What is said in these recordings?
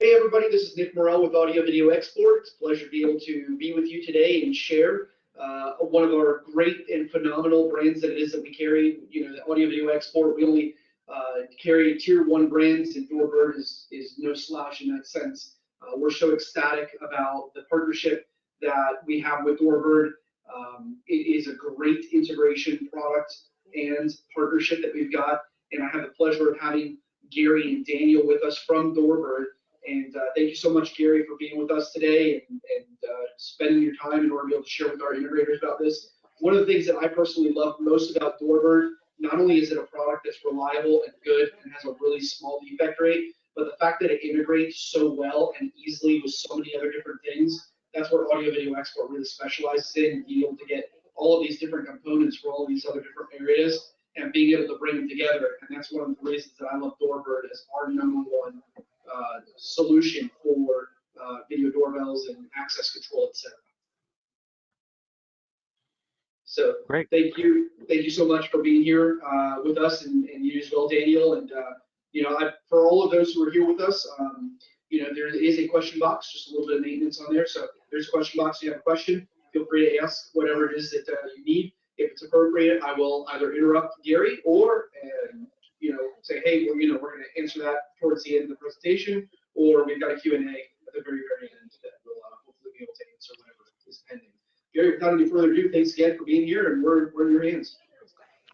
Hey everybody, this is Nick Morrell with Audio Video Export. It's a pleasure to be able to be with you today and share one of our great and phenomenal brands that it is that we carry. You know, the Audio Video Export, we only carry tier 1 brands, and DoorBird is no slouch in that sense. We're so ecstatic about the partnership that we have with DoorBird. It is a great integration product and partnership that we've got, and I have the pleasure of having Gary and Daniel with us from DoorBird. And thank you so much, Gary, for being with us today and spending your time in order to be able to share with our integrators about this. One of the things that I personally love most about DoorBird, not only is it a product that's reliable and good and has a really small defect rate, but the fact that it integrates so well and easily with so many other different things, that's where Audio Video Export really specializes in, being able to get all of these different components for all of these other different areas and being able to bring them together. And that's one of the reasons that I love DoorBird as our #1 solution for video doorbells and access control, etc. So great. Thank you so much for being here with us, and you as well, Daniel. And you know, for all of those who are here with us, you know, there is a question box, just a little bit of maintenance on there. So there's a question box. If you have a question, feel free to ask whatever it is that you need. If it's appropriate, I will either interrupt Gary or you know, say, hey, well, you know, we're going to answer that towards the end of the presentation, or we've got a Q&A at the very, very end that we'll hopefully be able to answer whatever is pending. Gary, without any further ado, thanks again for being here, and we're in your hands.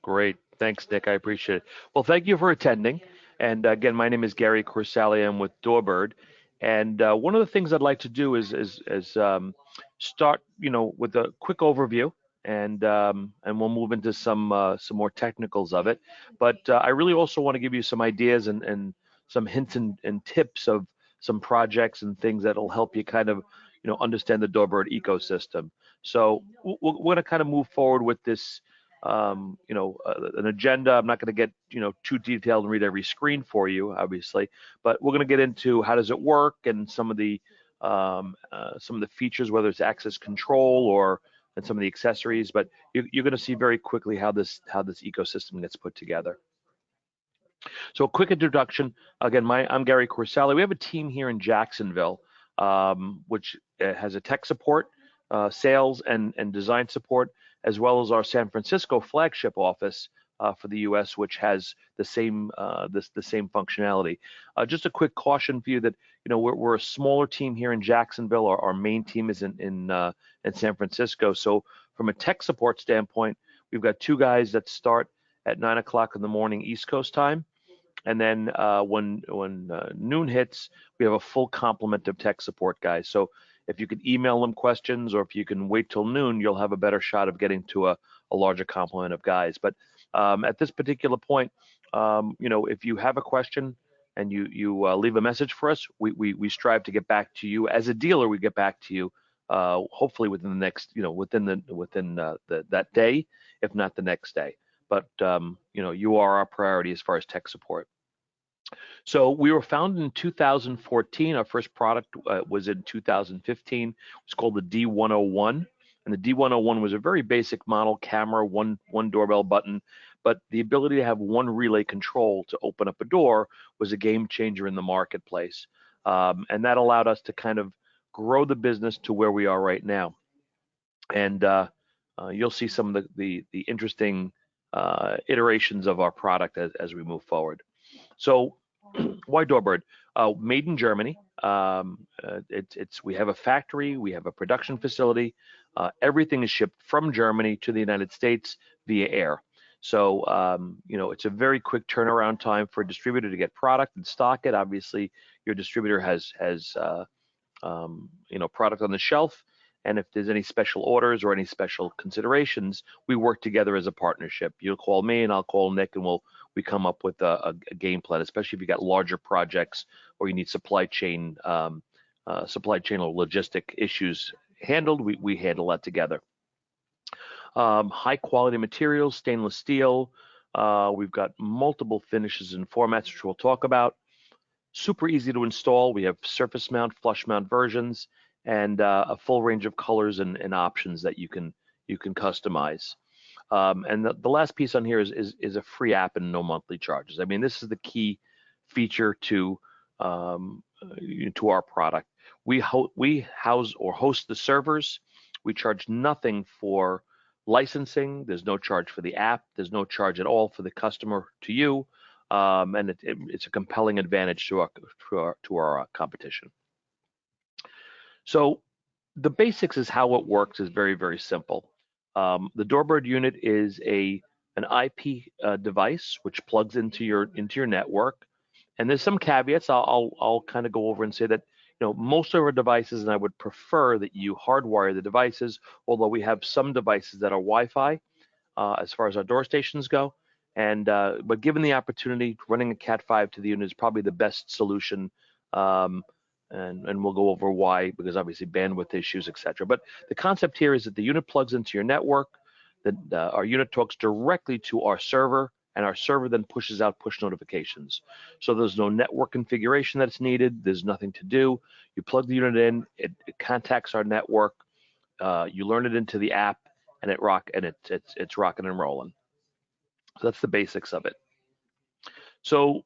Great. Thanks, Nick. I appreciate it. Well, thank you for attending. And again, my name is Gary Corsale. I'm with DoorBird. And one of the things I'd like to do is start, you know, with a quick overview, and we'll move into some more technicals of it. But I really also want to give you some ideas and some hints and tips of some projects and things that'll help you kind of, you know, understand the DoorBird ecosystem. So we're going to kind of move forward with this, you know, an agenda. I'm not going to get, you know, too detailed and read every screen for you, obviously, but we're going to get into how does it work and some of the features, whether it's access control and some of the accessories. But you're going to see very quickly how this ecosystem gets put together. So a quick introduction. Again, I'm Gary Corsale. We have a team here in Jacksonville, which has a tech support, sales and design support, as well as our San Francisco flagship office for the U.S., which has the same the same functionality. Just a quick caution for you that, you know, we're a smaller team here in Jacksonville. Our main team is in San Francisco. So from a tech support standpoint, we've got 2 guys that start at 9 o'clock in the morning East Coast time. And then when noon hits, we have a full complement of tech support guys. So if you can email them questions, or if you can wait till noon, you'll have a better shot of getting to a larger complement of guys. But at this particular point, you know, if you have a question and you leave a message for us, we strive to get back to you. As a dealer, we get back to you hopefully within the next, you know, within that day, if not the next day. But you know, you are our priority as far as tech support. So we were founded in 2014. Our first product was in 2015. It's called the D101. And the D101 was a very basic model camera, one doorbell button, but the ability to have one relay control to open up a door was a game changer in the marketplace. And that allowed us to kind of grow the business to where we are right now. And you'll see some of the interesting iterations of our product as we move forward. So why DoorBird? Made in Germany. We have a factory, we have a production facility. Everything is shipped from Germany to the United States via air. So you know, it's a very quick turnaround time for a distributor to get product and stock it. Obviously, your distributor has you know, product on the shelf. And if there's any special orders or any special considerations, we work together as a partnership. You'll call me and I'll call Nick, and we come up with a game plan, especially if you got larger projects or you need supply chain or logistic issues handled. We handle that together. High quality materials, stainless steel. We've got multiple finishes and formats, which we'll talk about. Super easy to install. We have surface mount, flush mount versions, and a full range of colors and options that you can customize. And the last piece on here is a free app and no monthly charges. I mean, this is the key feature to you to our product. We house or host the servers. We charge nothing for licensing. There's no charge for the app. There's no charge at all for the customer to you, and it's a compelling advantage to our competition. So the basics is how it works is very, very simple. The DoorBird unit is an IP device which plugs into your network, and there's some caveats. I'll kind of go over and say that most of our devices, and I would prefer that you hardwire the devices, although we have some devices that are Wi-Fi as far as our door stations go. And but given the opportunity, running a Cat5 to the unit is probably the best solution. And we'll go over why, because obviously bandwidth issues, etc. But the concept here is that the unit plugs into your network, that our unit talks directly to our server, and our server then pushes out push notifications. So there's no network configuration that's needed. There's nothing to do. You plug the unit in, it contacts our network, you learn it into the app, and it's rocking and rolling. So that's the basics of it. So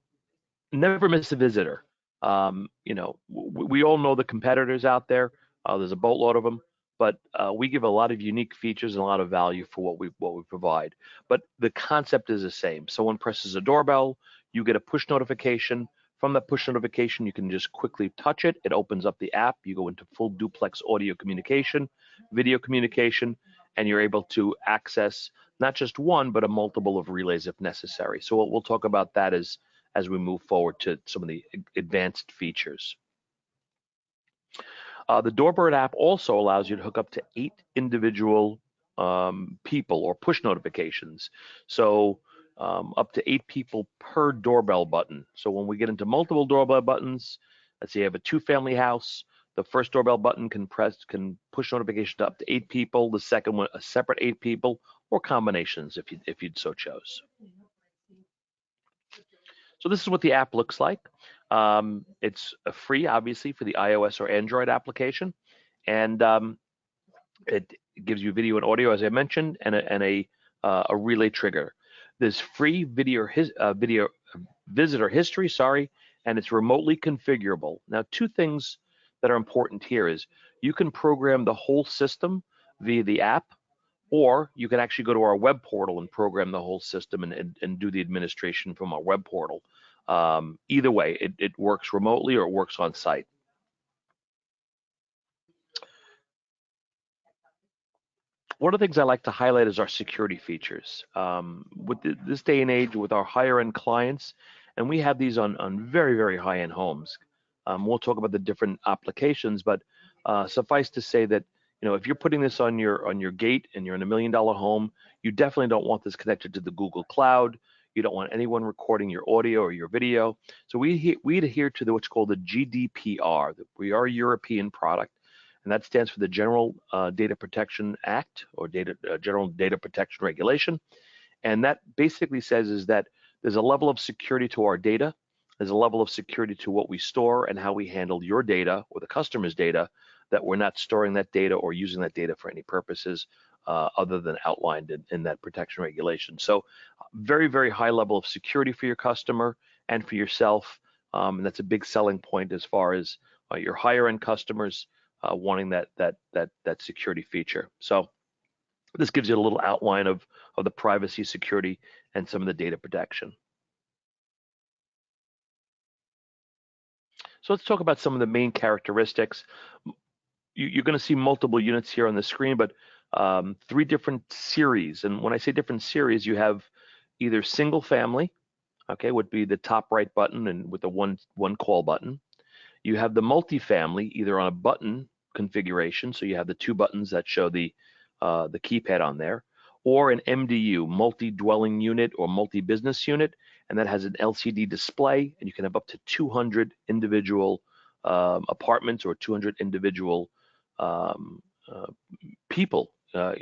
never miss a visitor. We all know the competitors out there. There's a boatload of them, but we give a lot of unique features and a lot of value for what we provide. But the concept is the same. Someone presses a doorbell, you get a push notification. From that push notification, you can just quickly touch it. It opens up the app. You go into full duplex audio communication, video communication, and you're able to access not just one, but a multiple of relays if necessary. So we'll talk about that as we move forward to some of the advanced features. The DoorBird app also allows you to hook up to 8 individual people or push notifications. So up to 8 people per doorbell button. So when we get into multiple doorbell buttons, let's say you have a 2-family house, the first doorbell button can push notification to up to 8 people. The second one, a separate 8 people, or combinations if you'd so chose. So this is what the app looks like. It's free, obviously, for the iOS or Android application, and it gives you video and audio, as I mentioned, and a relay trigger. There's free video visitor history, and it's remotely configurable. Now, 2 things that are important here is you can program the whole system via the app, or you can actually go to our web portal and program the whole system and do the administration from our web portal. Either way, it works remotely or it works on site. One of the things I like to highlight is our security features. With this day and age, with our higher end clients, and we have these on very, very high end homes. We'll talk about the different applications, but suffice to say that if you're putting this on your gate and you're in $1 million home, you definitely don't want this connected to the Google Cloud. You don't want anyone recording your audio or your video. So we adhere to what's called the GDPR. We are a European product, and that stands for the General Data Protection Act, or General Data Protection Regulation. And that basically says is that there's a level of security to our data. There's a level of security to what we store and how we handle your data or the customer's data, that we're not storing that data or using that data for any purposes other than outlined in that protection regulation. So very, very high level of security for your customer and for yourself. And that's a big selling point as far as your higher end customers wanting that security feature. So this gives you a little outline of the privacy, security, and some of the data protection. So let's talk about some of the main characteristics. You're going to see multiple units here on the screen, but 3 different series. And when I say different series, you have either single family, okay, would be the top right button and with the one call button. You have the multifamily, either on a button configuration, so you have the 2 buttons that show the keypad on there, or an MDU, multi-dwelling unit or multi-business unit, and that has an LCD display, and you can have up to 200 individual apartments or 200 individual people.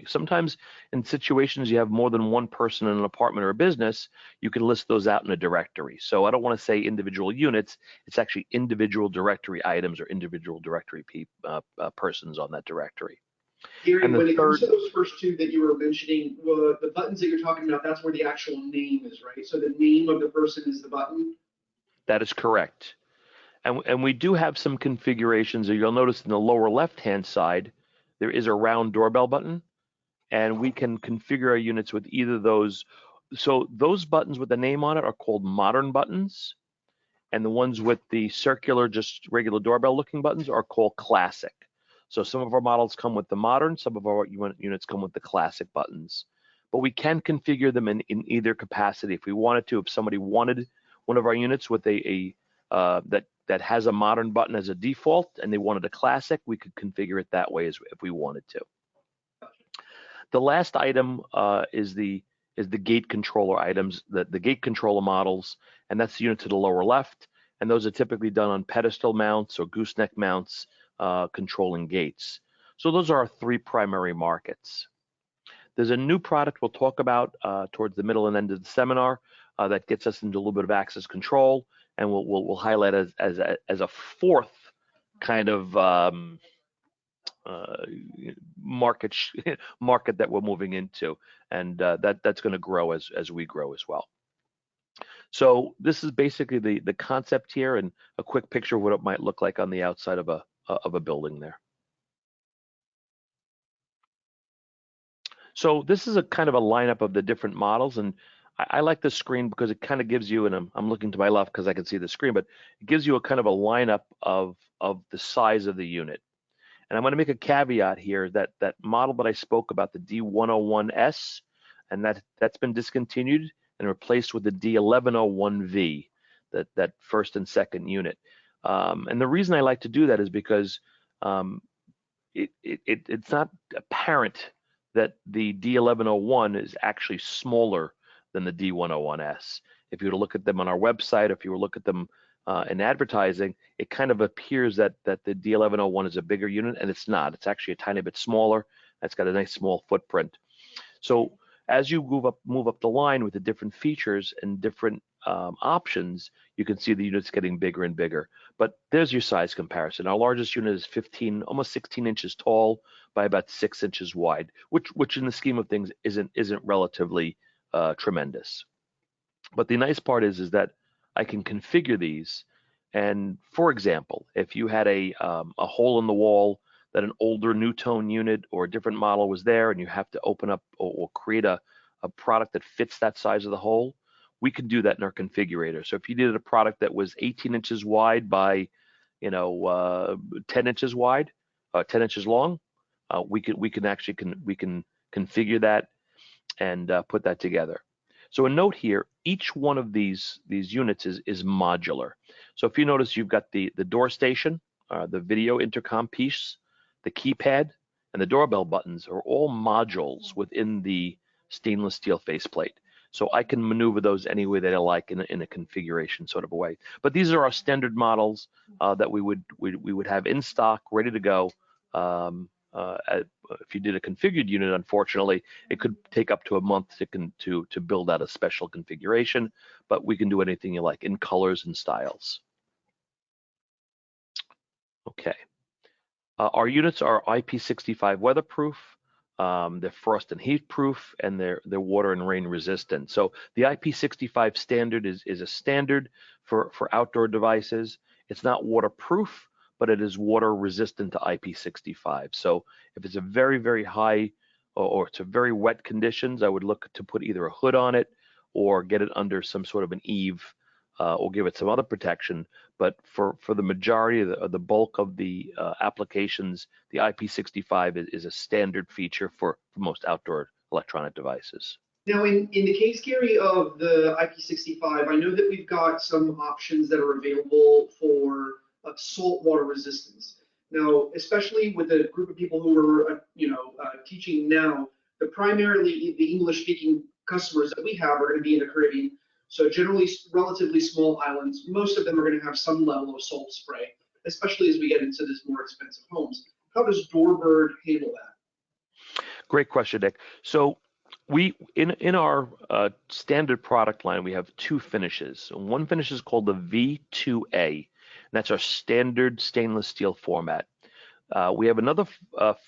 Sometimes in situations you have more than one person in an apartment or a business, you can list those out in a directory. So I don't want to say individual units, it's actually individual directory items or individual directory persons on that directory. Gary, when it comes to those first 2 that you were mentioning, the buttons that you're talking about, that's where the actual name is, right? So the name of the person is the button? That is correct. And we do have some configurations. You'll notice in the lower left-hand side, there is a round doorbell button, and we can configure our units with either those. So those buttons with the name on it are called modern buttons, and the ones with the circular, just regular doorbell looking buttons are called classic. So some of our models come with the modern, some of our units come with the classic buttons. But we can configure them in either capacity if we wanted to. If somebody wanted one of our units with that has a modern button as a default and they wanted a classic, we could configure it that way if we wanted to. The last item is the gate controller items, the gate controller models, and that's the unit to the lower left. And those are typically done on pedestal mounts or gooseneck mounts controlling gates. So those are our three primary markets. There's a new product we'll talk about towards the middle and end of the seminar that gets us into a little bit of access control, and we'll highlight as a fourth kind of market that we're moving into, and that's going to grow as we grow as well. So this is basically the concept here, and a quick picture of what it might look like on the outside of a building there. So this is a kind of a lineup of the different models, and I like this screen because it kind of gives you, and I'm looking to my left because I can see the screen, but it gives you a kind of a lineup of the size of the unit. And I'm going to make a caveat here that model that I spoke about, the D101S, and that's been discontinued and replaced with the D1101V, that first and second unit. And the reason I like to do that is because it's not apparent that the D1101 is actually smaller than the D101S. If you were to look at them on our website, if you were to look at them in advertising, it kind of appears that the D1101 is a bigger unit, and it's not. It's actually a tiny bit smaller. It's got a nice small footprint. So as you move up the line with the different features and different options, you can see the units getting bigger and bigger. But there's your size comparison. Our largest unit is 15, almost 16 inches tall by about 6 inches wide, which in the scheme of things isn't relatively tremendous. But the nice part is that I can configure these, and for example, if you had a hole in the wall that an older new tone unit or a different model was there, and you have to open up or create a product that fits that size of the hole, we can do that in our configurator. So if you did a product that was 18 inches wide by 10 inches wide, 10 inches long, we can configure that and put that together. So a note here, each one of these units is modular. So if you notice, you've got the door station, the video intercom piece, the keypad, and the doorbell buttons are all modules within the stainless steel faceplate. So I can maneuver those any way that I like in a configuration sort of a way. But these are our standard models that we would have in stock, ready to go. If you did a configured unit, unfortunately, it could take up to a month to build out a special configuration, but we can do anything you like in colors and styles. Okay. Our units are IP65 weatherproof, they're frost and heat proof, and they're water and rain resistant. So the IP65 standard is a standard for outdoor devices. It's not waterproof, but it is water resistant to IP65. So if it's a very, very high or it's a very wet conditions, I would look to put either a hood on it or get it under some sort of an eave or give it some other protection. But for the majority of the bulk of the applications, the IP65 is a standard feature for most outdoor electronic devices. Now, in the case, Gary, of the IP65, I know that we've got some options that are available for saltwater resistance. Now, especially with the group of people who are, teaching now, primarily the English-speaking customers that we have are going to be in the Caribbean. So generally, relatively small islands. Most of them are going to have some level of salt spray, especially as we get into this more expensive homes. How does DoorBird handle that? Great question, Nick. So we in our standard product line, we have two finishes. One finish is called the V2A, and that's our standard stainless steel format. We have another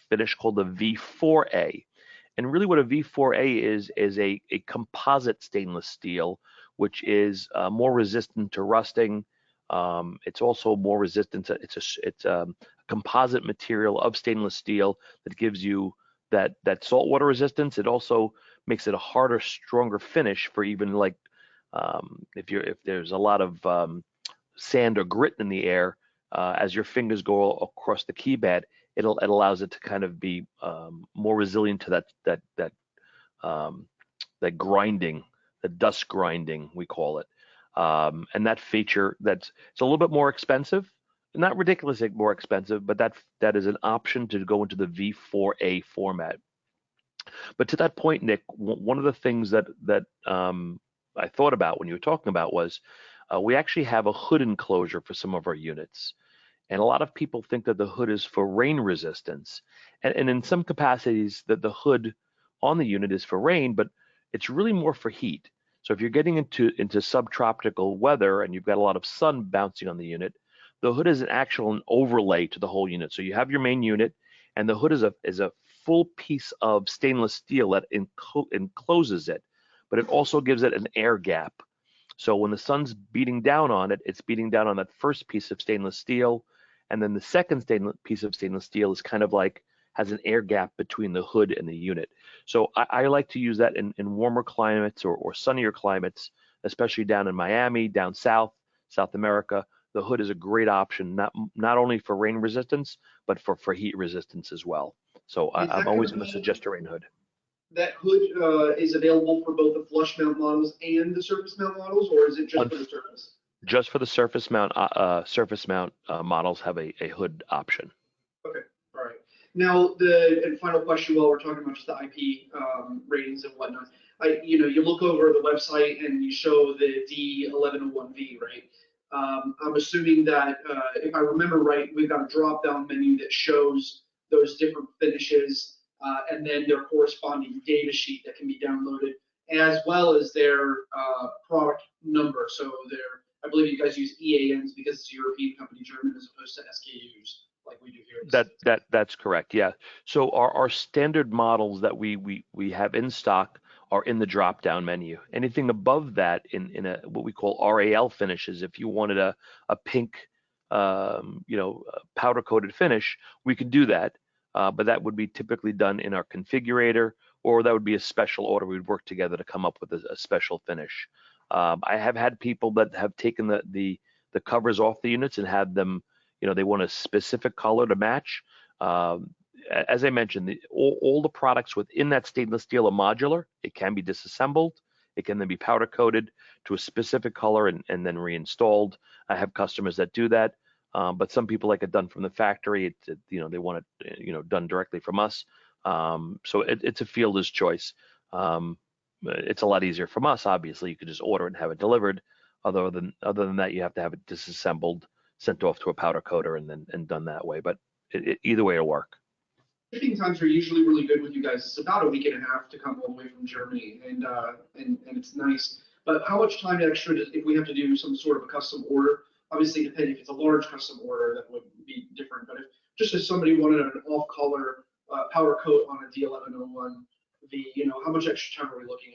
finish called the V4A, and really what a V4A is a composite stainless steel, which is more resistant to rusting, It's also more resistant. It's a composite material of stainless steel that gives you that saltwater resistance. It also makes it a harder, stronger finish for even like if there's a lot of sand or grit in the air, as your fingers go across the keypad, it allows it to kind of be more resilient to that grinding, the dust grinding we call it. And that feature it's a little bit more expensive, not ridiculously more expensive, but that is an option to go into the V4A format. But to that point, Nick, one of the things that I thought about when you were talking about was we actually have a hood enclosure for some of our units. And a lot of people think that the hood is for rain resistance. And in some capacities that the hood on the unit is for rain, but it's really more for heat. So if you're getting into subtropical weather and you've got a lot of sun bouncing on the unit, the hood is an overlay to the whole unit. So you have your main unit, and the hood is a full piece of stainless steel that encloses it, but it also gives it an air gap. So when the sun's beating down on it, it's beating down on that first piece of stainless steel, and then the second piece of stainless steel is kind of like has an air gap between the hood and the unit. So I like to use that in warmer climates or sunnier climates, especially down in Miami, down South America. The hood is a great option, not only for rain resistance, but for heat resistance as well. So I'm always going to suggest a rain hood. That hood is available for both the flush mount models and the surface mount models, or is it just for the surface? Just for the surface mount models have a hood option. Okay, all right. Now, and final question while we're talking about just the IP ratings and whatnot. You look over the website and you show the D1101V, right? I'm assuming that if I remember right, we've got a drop-down menu that shows those different finishes and then their corresponding data sheet that can be downloaded, as well as their product number. So I believe you guys use EANs because it's a European company, German, as opposed to SKUs like we do here. That's correct. Yeah. So our standard models that we have in stock are in the drop-down menu. Anything above that in what we call RAL finishes, if you wanted a pink, powder-coated finish, we could do that. But that would be typically done in our configurator, or that would be a special order. We'd work together to come up with a special finish. I have had people that have taken the covers off the units and had them, they want a specific color to match. As I mentioned, all the products within that stainless steel are modular. It can be disassembled. It can then be powder coated to a specific color and then reinstalled. I have customers that do that, but some people like it done from the factory. They want it done directly from us. So it's a fielder's choice. It's a lot easier from us. Obviously, you could just order it and have it delivered. Other than that, you have to have it disassembled, sent off to a powder coater, and done that way. But either way, it'll work. Shipping times are usually really good with you guys. It's about a week and a half to come all the way from Germany, and it's nice. But how much time extra if we have to do some sort of a custom order? Obviously, depending if it's a large custom order, that would be different. But if somebody wanted an off-color powder coat on a D1101V, how much extra time are we looking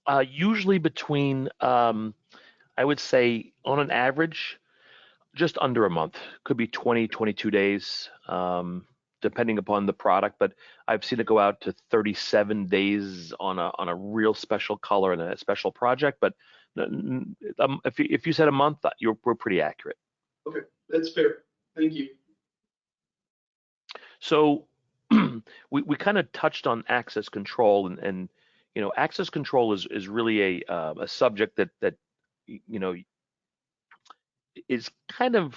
at? Usually between, I would say, on an average, just under a month. Could be 20, 22 days. Depending upon the product, but I've seen it go out to 37 days on a real special color and a special project. But if you said a month, we're pretty accurate. Okay, that's fair. Thank you. So we kind of touched on access control, and access control is really a subject that is kind of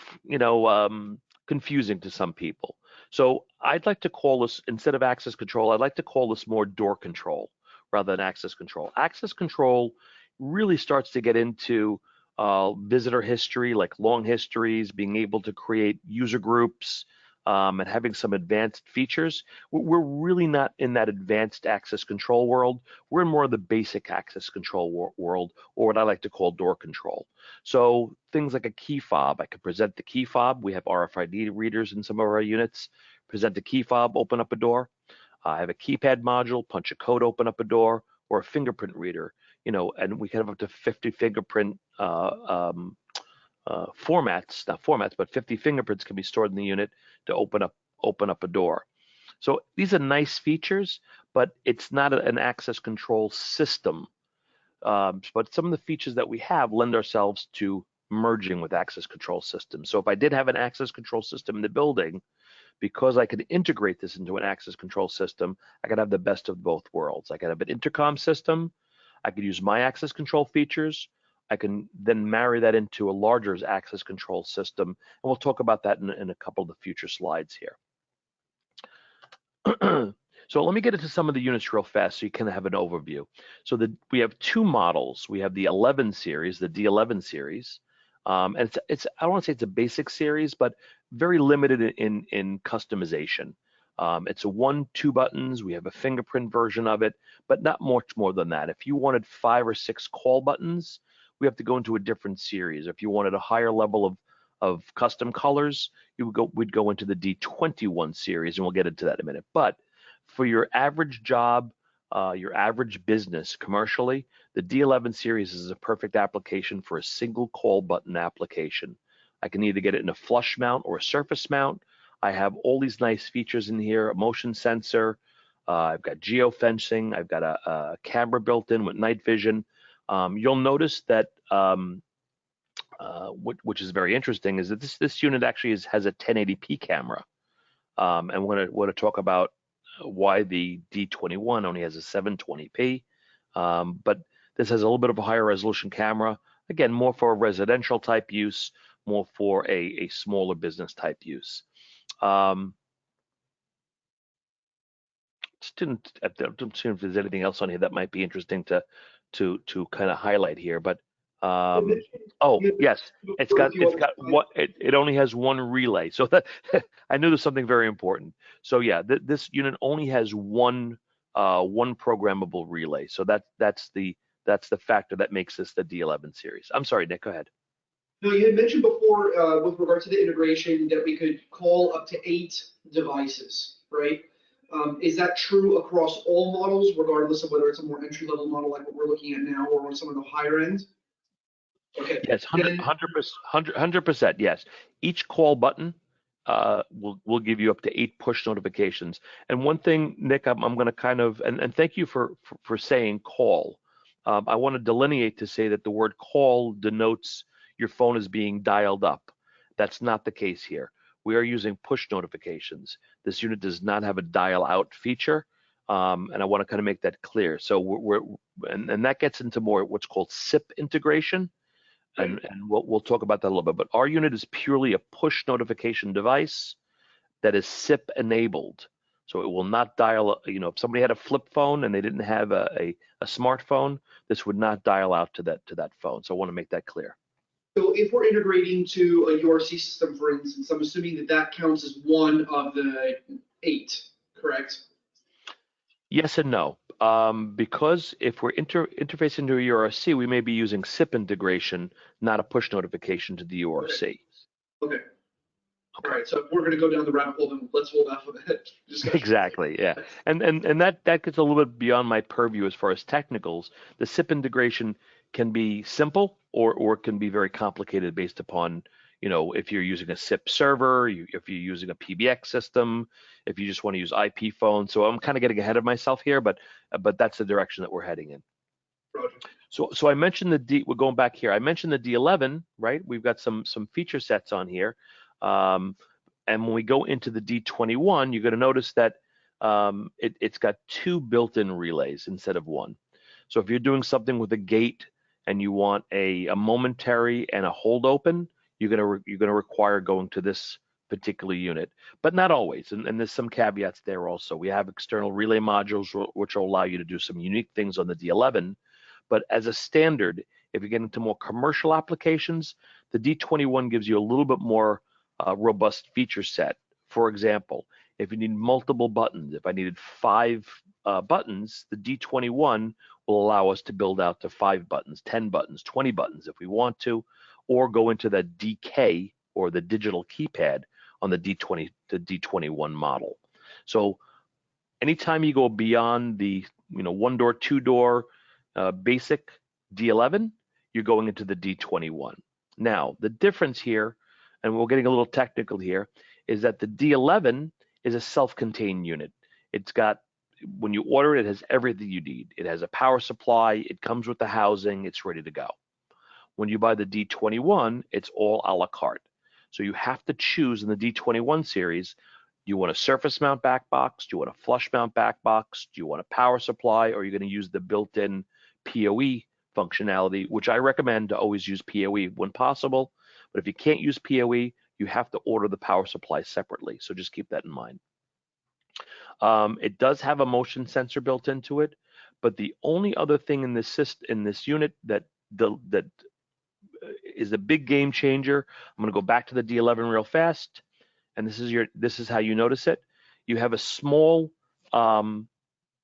confusing to some people. So I'd like to call this, instead of access control, I'd like to call this more door control rather than access control. Access control really starts to get into visitor history, like long histories, being able to create user groups, and having some advanced features. We're really not in that advanced access control world. We're in more of the basic access control world, or what I like to call door control. So things like a key fob, I could present the key fob. We have RFID readers in some of our units. Present the key fob, open up a door. I have a keypad module, punch a code, open up a door, or a fingerprint reader. And we can have up to 50 fingerprint formats, not formats, but 50 fingerprints can be stored in the unit to open up a door. So these are nice features, but it's not an access control system. But some of the features that we have lend ourselves to merging with access control systems. So if I did have an access control system in the building, because I could integrate this into an access control system, I could have the best of both worlds. I could have an intercom system. I could use my access control features. I can then marry that into a larger access control system. And we'll talk about that in a couple of the future slides here. So let me get into some of the units real fast so you can have an overview. So we have two models. We have the 11 series, the D11 series. And it's I don't want to say it's a basic series, but very limited in customization. It's a 1-2 buttons. We have a fingerprint version of it, but not much more than that. If you wanted 5 or 6 call buttons, we have to go into a different series. If you wanted a higher level of custom colors, we'd go into the D21 series, and we'll get into that in a minute. But for your average job, your average business commercially, the D11 series is a perfect application for a single call button application. I can either get it in a flush mount or a surface mount. I have all these nice features in here, a motion sensor. I've got geofencing. I've got a camera built in with night vision. You'll notice that which is very interesting, is that this unit actually has a 1080p camera. And we're going to talk about why the D21 only has a 720p. But this has a little bit of a higher resolution camera. Again, more for a residential type use, more for a smaller business type use. I don't see if there's anything else on here that might be interesting to kind of highlight here, but oh yes, it only has one relay, so that I knew there's something very important. So yeah, this unit only has one programmable relay, so that's the factor that makes this the D11 series. I'm sorry, Nick, go ahead. No, you had mentioned before with regard to the integration that we could call up to 8 devices, right? Is that true across all models, regardless of whether it's a more entry-level model like what we're looking at now, or some of the higher end? Okay. Yes, 100%. Yes, each call button will give you up to 8 push notifications. And one thing, Nick, I'm going to kind of and thank you for saying call. I want to delineate to say that the word call denotes your phone is being dialed up. That's not the case here. We are using push notifications. This unit does not have a dial out feature, and I want to kind of make that clear. So and that gets into more what's called SIP integration, and we'll talk about that a little bit. But our unit is purely a push notification device that is SIP enabled. So it will not dial. If somebody had a flip phone and they didn't have a smartphone, this would not dial out to that phone. So I want to make that clear. So if we're integrating to a URC system, for instance, I'm assuming that counts as one of the 8, correct? Yes and no. Because if we're interfacing to a URC, we may be using SIP integration, not a push notification to the URC. Okay. All right. So if we're going to go down the rabbit hole, then let's hold off on that discussion. Exactly. Yeah. And that gets a little bit beyond my purview as far as technicals. The SIP integration can be simple or it can be very complicated based upon, if you're using a SIP server, if you're using a PBX system, if you just want to use IP phone. So I'm kind of getting ahead of myself here, but that's the direction that we're heading in. Roger. So I mentioned we're going back here. I mentioned the D11, right? We've got some feature sets on here. And when we go into the D21, you're going to notice that it's got 2 built-in relays instead of 1. So if you're doing something with a gate and you want a momentary and a hold open, you're gonna require going to this particular unit, but not always. And there's some caveats there also. We have external relay modules which will allow you to do some unique things on the D11. But as a standard, if you get into more commercial applications, the D21 gives you a little bit more robust feature set. For example, if you need multiple buttons, if I needed 5 buttons, the D21 will allow us to build out to 5 buttons, 10 buttons, 20 buttons if we want to, or go into the DK or the digital keypad on the D21 model. So anytime you go beyond the 1-door, 2-door basic D11, you're going into the D21. Now, the difference here, and we're getting a little technical here, is that the D11 is a self-contained unit. It's got, when you order it, it has everything you need. It has a power supply, it comes with the housing, it's ready to go. When you buy the D21, it's all a la carte. So you have to choose in the D21 series, do you want a surface mount back box? Do you want a flush mount back box? Do you want a power supply? Or are you going to use the built-in PoE functionality, which I recommend to always use PoE when possible. But if you can't use PoE, you have to order the power supply separately. So just keep that in mind. It does have a motion sensor built into it, but the only other thing in this unit that is a big game changer. I'm going to go back to the D11 real fast, and this is how you notice it. You have a small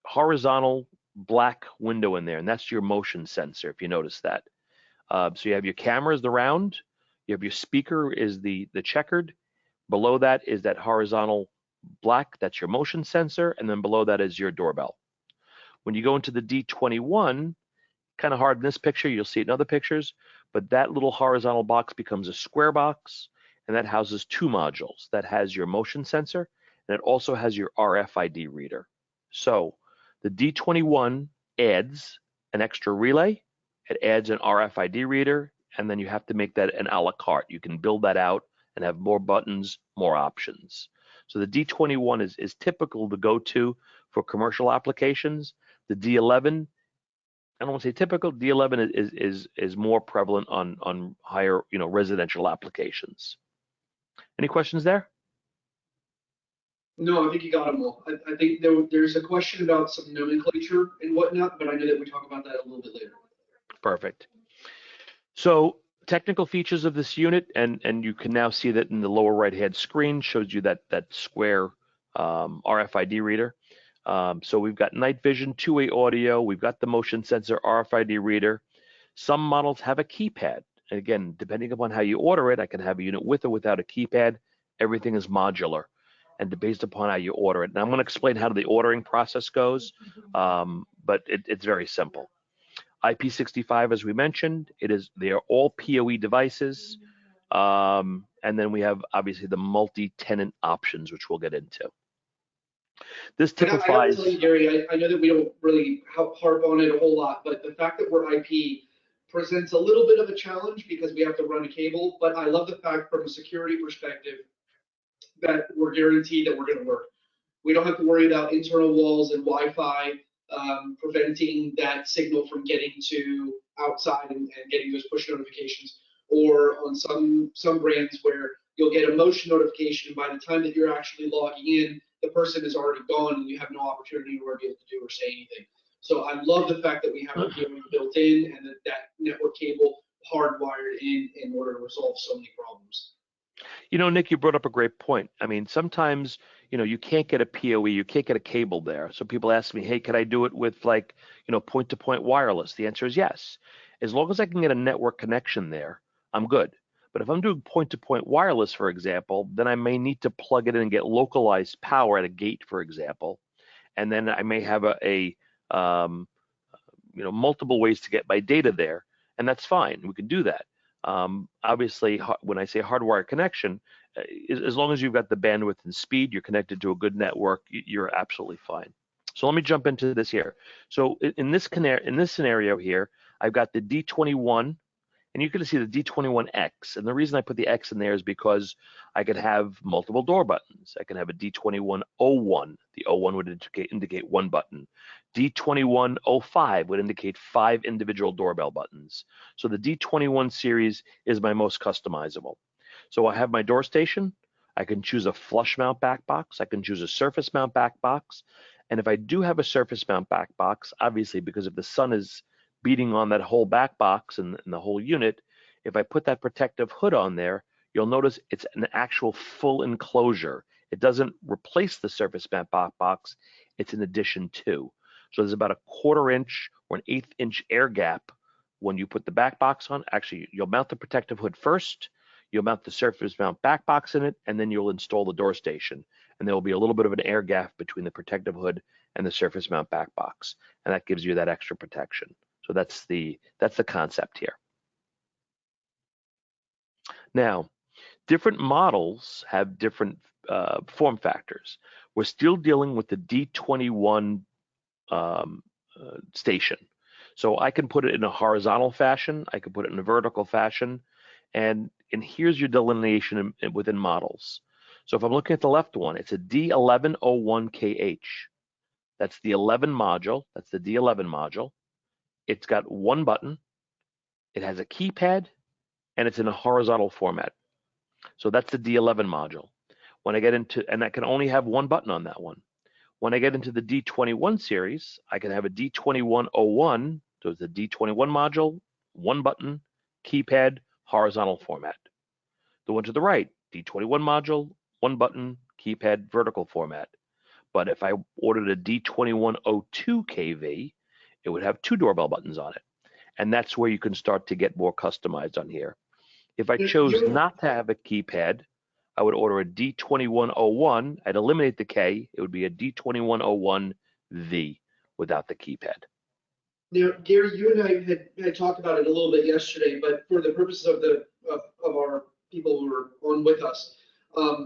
horizontal black window in there, and that's your motion sensor, if you notice that. So you have your camera is the round, you have your speaker is the checkered, below that is that horizontal black, that's your motion sensor, and then below that is your doorbell. When you go into the D21, kind of hard in this picture, you'll see it in other pictures, but that little horizontal box becomes a square box, and that houses two modules. That has your motion sensor, and it also has your RFID reader. So the D21 adds an extra relay, it adds an RFID reader, and then you have to make that an a la carte. You can build that out and have more buttons, more options. So the D21 is typical to go to for commercial applications. The D11, I don't want to say typical, D11 is more prevalent on higher, residential applications. Any questions there? No, I think you got them all. I think there's a question about some nomenclature and whatnot, but I know that we talk about that a little bit later. Perfect. So technical features of this unit, and you can now see that in the lower right-hand screen, shows you that square RFID reader. So we've got night vision, two-way audio, we've got the motion sensor RFID reader. Some models have a keypad. And again, depending upon how you order it, I can have a unit with or without a keypad. Everything is modular and based upon how you order it. Now I'm going to explain how the ordering process goes, but it's very simple. IP65, as we mentioned, they are all PoE devices. And then we have obviously the multi-tenant options, which we'll get into. This typifies. I gotta tell you, Gary, I know that we don't really harp on it a whole lot, but the fact that we're IP presents a little bit of a challenge because we have to run a cable. But I love the fact, from a security perspective, that we're guaranteed that we're going to work. We don't have to worry about internal walls and Wi-Fi preventing that signal from getting to outside and getting those push notifications, or on some brands where you'll get a motion notification, and by the time that you're actually logging in, the person is already gone and you have no opportunity to be able to do or say anything. So I love the fact that we have a PoE built in and that network cable hardwired in order to resolve so many problems. Nick, you brought up a great point. I mean, sometimes, you can't get a PoE, you can't get a cable there. So people ask me, hey, can I do it with point-to-point wireless? The answer is yes. As long as I can get a network connection there, I'm good. But if I'm doing point-to-point wireless, for example, then I may need to plug it in and get localized power at a gate, for example. And then I may have multiple ways to get my data there, and that's fine. We can do that. Obviously, when I say hardwired connection, as long as you've got the bandwidth and speed, you're connected to a good network, you're absolutely fine. So let me jump into this here. So in this scenario here, I've got the D21, and you can see the D21X. And the reason I put the X in there is because I could have multiple door buttons. I can have a D2101. The 01 would indicate one button. D2105 would indicate 5 individual doorbell buttons. So the D21 series is my most customizable. So I have my door station. I can choose a flush mount back box. I can choose a surface mount back box. And if I do have a surface mount back box, obviously, because if the sun is beating on that whole back box and the whole unit, if I put that protective hood on there, you'll notice it's an actual full enclosure. It doesn't replace the surface mount back box. It's in addition to. So there's about a 1/4 inch or an 1/8 inch air gap when you put the back box on. Actually, you'll mount the protective hood first, you'll mount the surface mount back box in it, and then you'll install the door station. And there will be a little bit of an air gap between the protective hood and the surface mount back box. And that gives you that extra protection. So that's the concept here. Now, different models have different form factors. We're still dealing with the D21 station. So I can put it in a horizontal fashion, I can put it in a vertical fashion, and here's your delineation within models. So if I'm looking at the left one, it's a D1101KH. That's the 11 module, that's the D11 module. It's got one button, it has a keypad, and it's in a horizontal format. So that's the D11 module. When I get into, and I can only have one button on that one. When I get into the D21 series, I can have a D2101, so it's a D21 module, one button, keypad, horizontal format. The one to the right, D21 module, one button, keypad, vertical format. But if I ordered a D2102KV, it would have two doorbell buttons on it. And that's where you can start to get more customized on here. If I chose not to have a keypad, I would order a D2101. I'd eliminate the K. It would be a D2101V without the keypad. Now, Gary, you and I had talked about it a little bit yesterday, but for the purposes of our people who are on with us,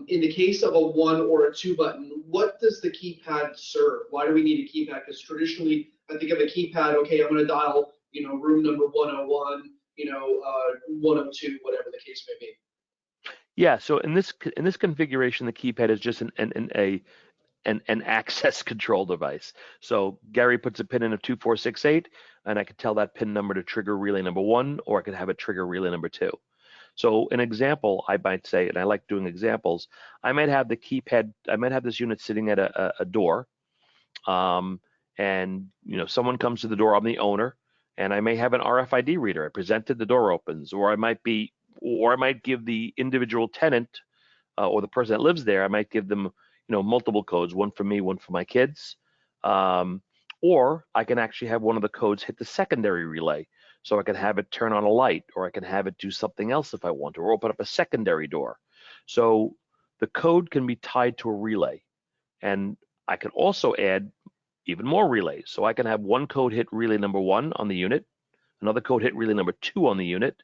in the case of a 1 or a 2 button, what does the keypad serve? Why do we need a keypad? Because traditionally, I think of a keypad, okay, I'm going to dial, room number 101, 102, whatever the case may be. Yeah, so in this configuration, the keypad is just an access control device. So Gary puts a pin in of 2468, and I could tell that pin number to trigger relay number 1, or I could have it trigger relay number 2. So an example, I might say, and I like doing examples, I might have the keypad, I might have this unit sitting at a door, and someone comes to the door, I'm the owner, and I may have an RFID reader. I presented, the door opens, or I might give the individual tenant or the person that lives there, I might give them multiple codes, one for me, one for my kids, or I can actually have one of the codes hit the secondary relay, so I can have it turn on a light, or I can have it do something else if I want to, or open up a secondary door. So the code can be tied to a relay, and I can also add even more relays. So I can have one code hit relay number 1 on the unit, another code hit relay number 2 on the unit.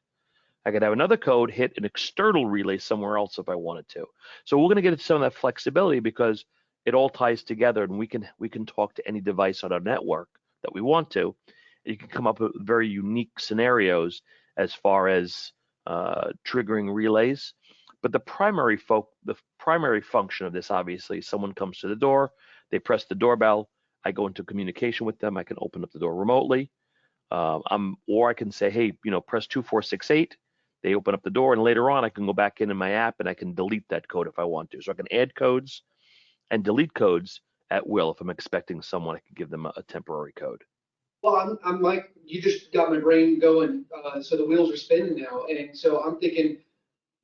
I could have another code hit an external relay somewhere else if I wanted to. So we're going to get into some of that flexibility because it all ties together, and we can talk to any device on our network that we want to. You can come up with very unique scenarios as far as triggering relays. But the primary function of this, obviously, someone comes to the door, they press the doorbell, I go into communication with them, I can open up the door remotely, or I can say, hey, press 2468. They open up the door, and later on I can go back in my app and I can delete that code if I want to. So I can add codes and delete codes at will. If I'm expecting someone, I can give them a temporary code. Well, I'm like, you just got my brain going, so the wheels are spinning now. And so I'm thinking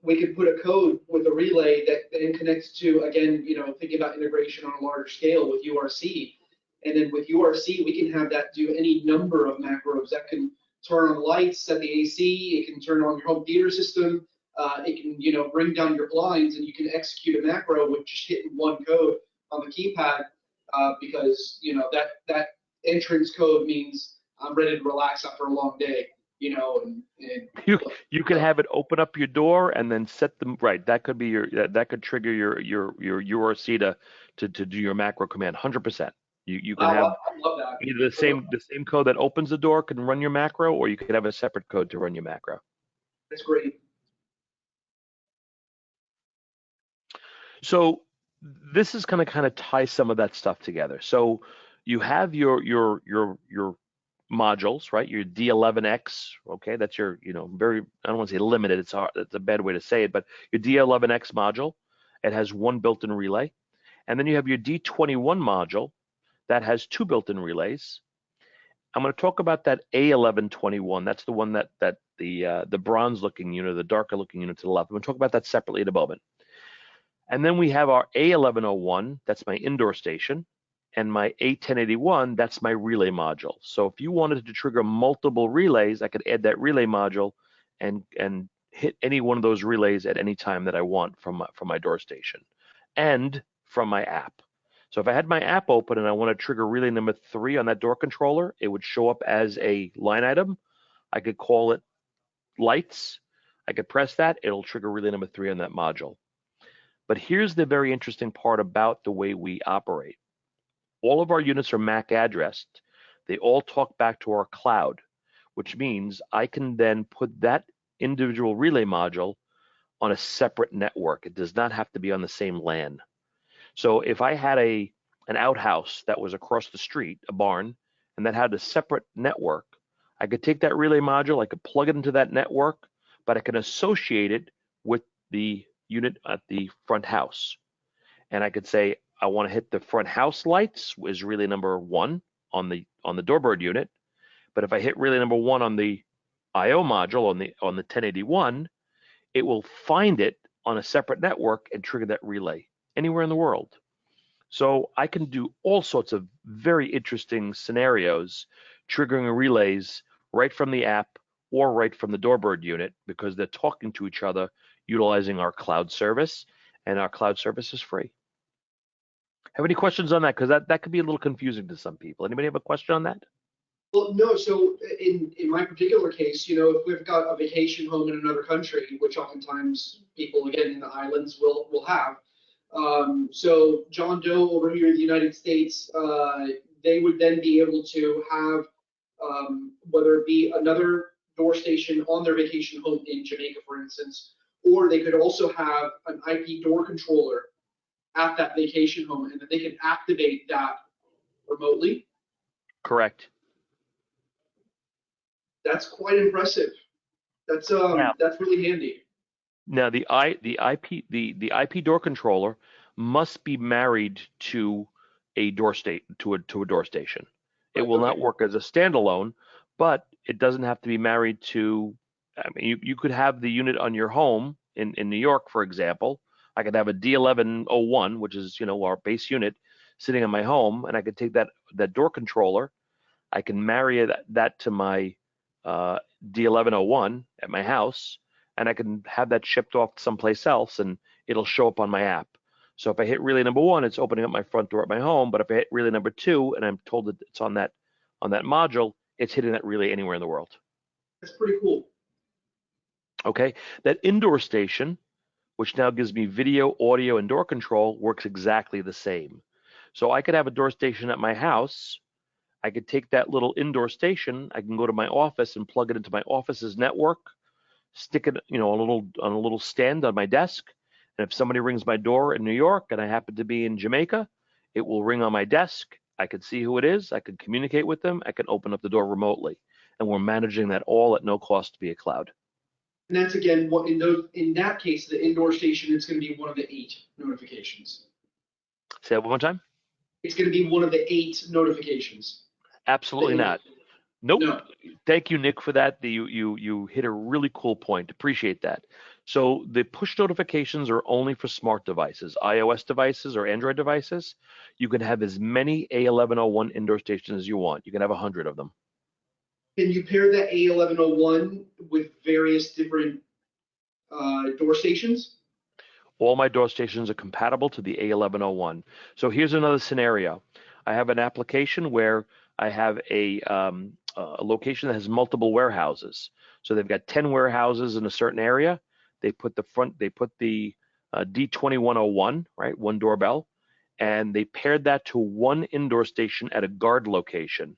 we could put a code with a relay that then connects to, again, thinking about integration on a larger scale with URC. And then with URC, we can have that do any number of macros that can turn on lights, set the AC, it can turn on your home theater system, it can, bring down your blinds, and you can execute a macro with just hitting one code on the keypad, because, that entrance code means I'm ready to relax after a long day, and you can have it open up your door and then set them right. That could be that could trigger your URC to do your macro command 100%. You can have either the same code that opens the door can run your macro, or you could have a separate code to run your macro. That's great. So this is going to kind of tie some of that stuff together. So you have your modules, right? Your D11X, okay? That's your, very, I don't want to say limited, it's a bad way to say it, but your D11X module, it has one built-in relay. And then you have your D21 module that has two built-in relays. I'm going to talk about that A1121. That's the one that the bronze-looking unit, the darker-looking unit to the left. I'm going to talk about that separately in a moment. And then we have our A1101. That's my indoor station. And my A1081, that's my relay module. So if you wanted to trigger multiple relays, I could add that relay module and hit any one of those relays at any time that I want from my door station and from my app. So if I had my app open and I want to trigger relay number 3 on that door controller, it would show up as a line item. I could call it lights. I could press that, it'll trigger relay number 3 on that module. But here's the very interesting part about the way we operate. All of our units are MAC addressed. They all talk back to our cloud, which means I can then put that individual relay module on a separate network. It does not have to be on the same LAN. So if I had an outhouse that was across the street, a barn, and that had a separate network, I could take that relay module, I could plug it into that network, but I can associate it with the unit at the front house. And I could say, I want to hit the front house lights, is relay number 1 on the DoorBird unit. But if I hit relay number 1 on the IO module on the 1081, it will find it on a separate network and trigger that relay anywhere in the world. So I can do all sorts of very interesting scenarios, triggering relays right from the app or right from the DoorBird unit, because they're talking to each other utilizing our cloud service, and our cloud service is free. Have any questions on that? Because that could be a little confusing to some people. Anybody have a question on that? Well, no. So in my particular case, if we've got a vacation home in another country, which oftentimes people, again, in the islands will have. So John Doe over here in the United States, they would then be able to have, whether it be another door station on their vacation home in Jamaica, for instance, or they could also have an IP door controller at that vacation home, and that they can activate that remotely. Correct. That's quite impressive. That's really handy. Now the IP door controller must be married to a door door station. It will not work as a standalone, but it doesn't have to be married to. I mean, you could have the unit on your home in New York, for example. I could have a D1101, which is our base unit, sitting on my home, and I could take that door controller. I can marry that to my D1101 at my house, and I can have that shipped off someplace else, and it'll show up on my app. So if I hit relay number 1, it's opening up my front door at my home. But if I hit relay number 2, and I'm told that it's on that module, it's hitting that relay anywhere in the world. That's pretty cool. Okay, that indoor station, which now gives me video, audio, and door control, works exactly the same. So I could have a door station at my house. I could take that little indoor station. I can go to my office and plug it into my office's network, stick it, on a little stand on my desk. And if somebody rings my door in New York and I happen to be in Jamaica, it will ring on my desk. I can see who it is. I can communicate with them. I can open up the door remotely. And we're managing that all at no cost via cloud. And that's, again, what in that case, the indoor station, it's going to be one of the 8 notifications. Say that one more time. It's going to be one of the 8 notifications. Absolutely not. Nope. No. Thank you, Nick, for that. You hit a really cool point. Appreciate that. So the push notifications are only for smart devices, iOS devices or Android devices. You can have as many A1101 indoor stations as you want. You can have 100 of them. Can you pair that A1101 with various different door stations? All my door stations are compatible to the A1101. So here's another scenario. I have an application where I have a location that has multiple warehouses. So they've got 10 warehouses in a certain area. They put the D2101, right, one doorbell, and they paired that to one indoor station at a guard location.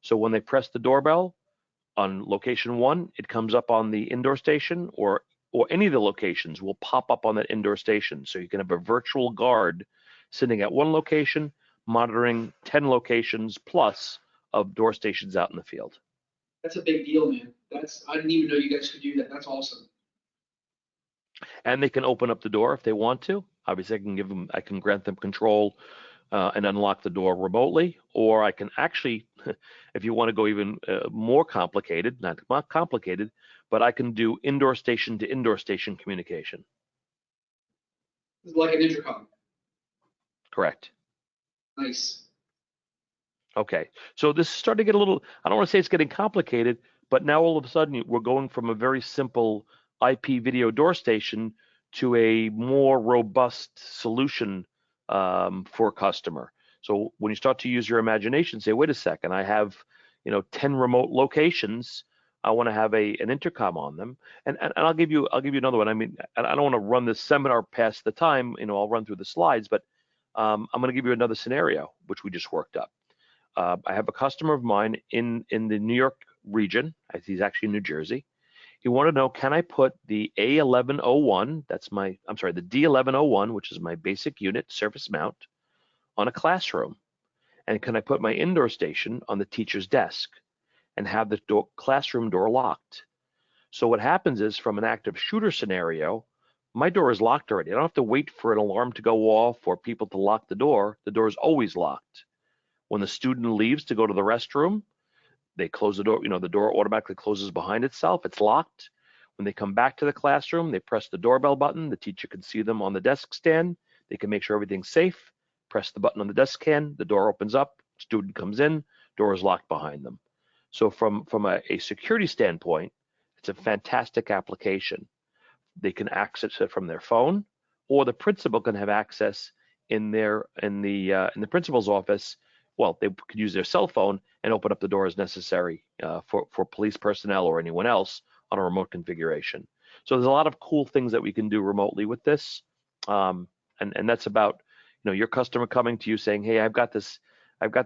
So when they press the doorbell on location 1, it comes up on the indoor station, or any of the locations will pop up on that indoor station. So you can have a virtual guard sitting at one location, monitoring 10 locations plus of door stations out in the field. That's a big deal, man. I didn't even know you guys could do that. That's awesome. And they can open up the door if they want to. Obviously, I can grant them control and unlock the door remotely, or I can actually, if you want to go even more complicated, not complicated, but I can do indoor station to indoor station communication. Like an intercom. Correct. Nice. Okay, so this is starting to get a little, I don't want to say it's getting complicated, but now all of a sudden we're going from a very simple IP video door station to a more robust solution for a customer. So when you start to use your imagination, say, wait a second, I have 10 remote locations I want to have an intercom on them, and I'll give you another one. I mean, I don't want to run this seminar past the time. I'll run through the slides, but I'm going to give you another scenario which we just worked up. I have a customer of mine in the New York region. He's actually in New Jersey. He wanted to know, can I put the A1101, the D1101, which is my basic unit surface mount, on a classroom? And can I put my indoor station on the teacher's desk and have the classroom door locked? So what happens is, from an active shooter scenario, my door is locked already. I don't have to wait for an alarm to go off or people to lock the door. The door is always locked. When the student leaves to go to the restroom, they close the door. The door automatically closes behind itself. It's locked. When they come back to the classroom, they press the doorbell button. The teacher can see them on the desk stand. They can make sure everything's safe. Press the button on the desk stand. The door opens up. Student comes in. Door is locked behind them. So from a security standpoint, it's a fantastic application. They can access it from their phone, or the principal can have access in the principal's office. Well, they could use their cell phone and open up the door as necessary for police personnel or anyone else on a remote configuration. So there's a lot of cool things that we can do remotely with this, and that's about your customer coming to you saying, "Hey, I've got this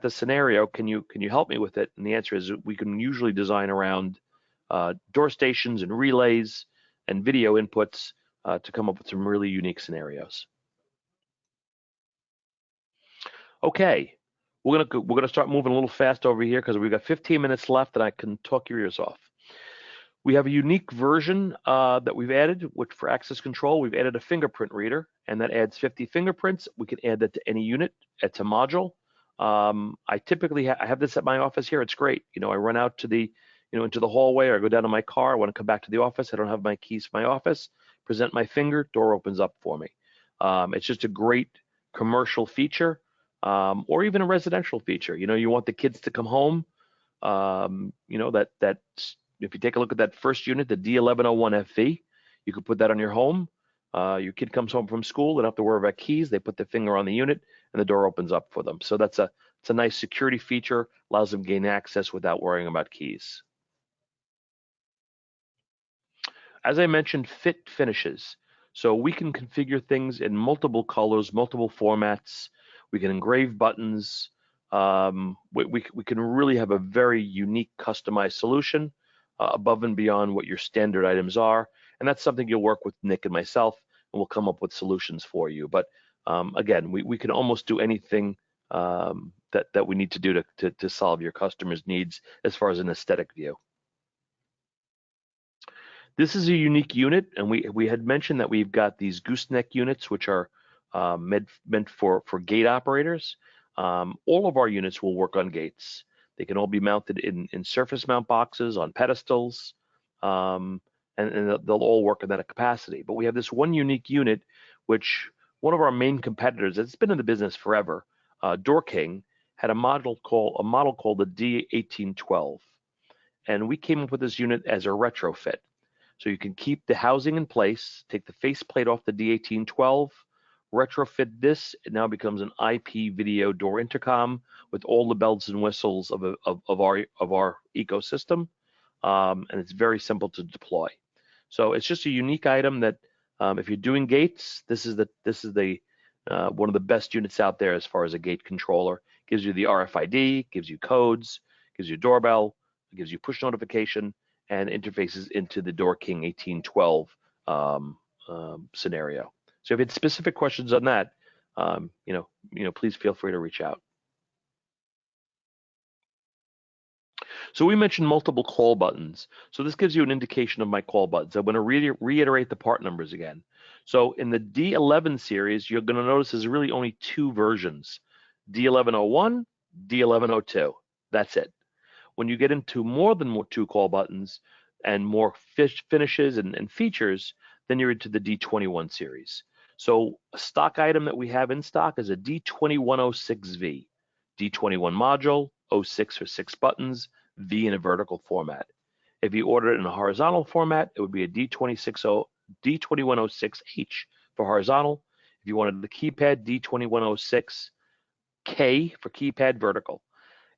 scenario. Can you help me with it?" And the answer is, we can usually design around door stations and relays and video inputs to come up with some really unique scenarios. Okay, we're gonna start moving a little fast over here because we've got 15 minutes left and I can talk your ears off. We have a unique version that we've added, which for access control, we've added a fingerprint reader, and that adds 50 fingerprints. We can add that to any unit. It's a module. I typically I have this at my office here. It's great. I run out to the into the hallway, or I go down to my car. I want to come back to the office. I don't have my keys for my office. Present my finger, door opens up for me. It's just a great commercial feature, or even a residential feature. You want the kids to come home. That if you take a look at that first unit, the D1101FV, you could put that on your home. Your kid comes home from school, they don't have to worry about keys. They put their finger on the unit and the door opens up for them. So it's a nice security feature, allows them to gain access without worrying about keys. As I mentioned, fit finishes. So we can configure things in multiple colors, multiple formats. We can engrave buttons. We can really have a very unique customized solution above and beyond what your standard items are. And that's something you'll work with Nick and myself, and we'll come up with solutions for you. But again, we can almost do anything that we need to do to solve your customers' needs as far as an aesthetic view. This is a unique unit, and we had mentioned that we've got these gooseneck units, which are meant for gate operators. All of our units will work on gates. They can all be mounted in surface mount boxes, on pedestals, and they'll all work in that capacity. But we have this one unique unit, which one of our main competitors, it's been in the business forever, Door King, had a model called the D1812. And we came up with this unit as a retrofit. So you can keep the housing in place, take the faceplate off the D1812, retrofit this. It now becomes an IP video door intercom with all the bells and whistles of our ecosystem, and it's very simple to deploy. So it's just a unique item that if you're doing gates, this is the one of the best units out there as far as a gate controller. Gives you the RFID, gives you codes, gives you doorbell, gives you push notification, and interfaces into the Door King 1812 scenario. So if you had specific questions on that, please feel free to reach out. So we mentioned multiple call buttons. So this gives you an indication of my call buttons. I'm going to reiterate the part numbers again. So in the D11 series, you're going to notice there's really only two versions, D1101, D1102. That's it. When you get into more than two call buttons and more finishes and features, then you're into the D21 series. So a stock item that we have in stock is a D2106V, D21 module, 06 or 6 buttons, V in a vertical format. If you order it in a horizontal format, it would be a D2106H for horizontal. If you wanted the keypad, D2106K for keypad vertical.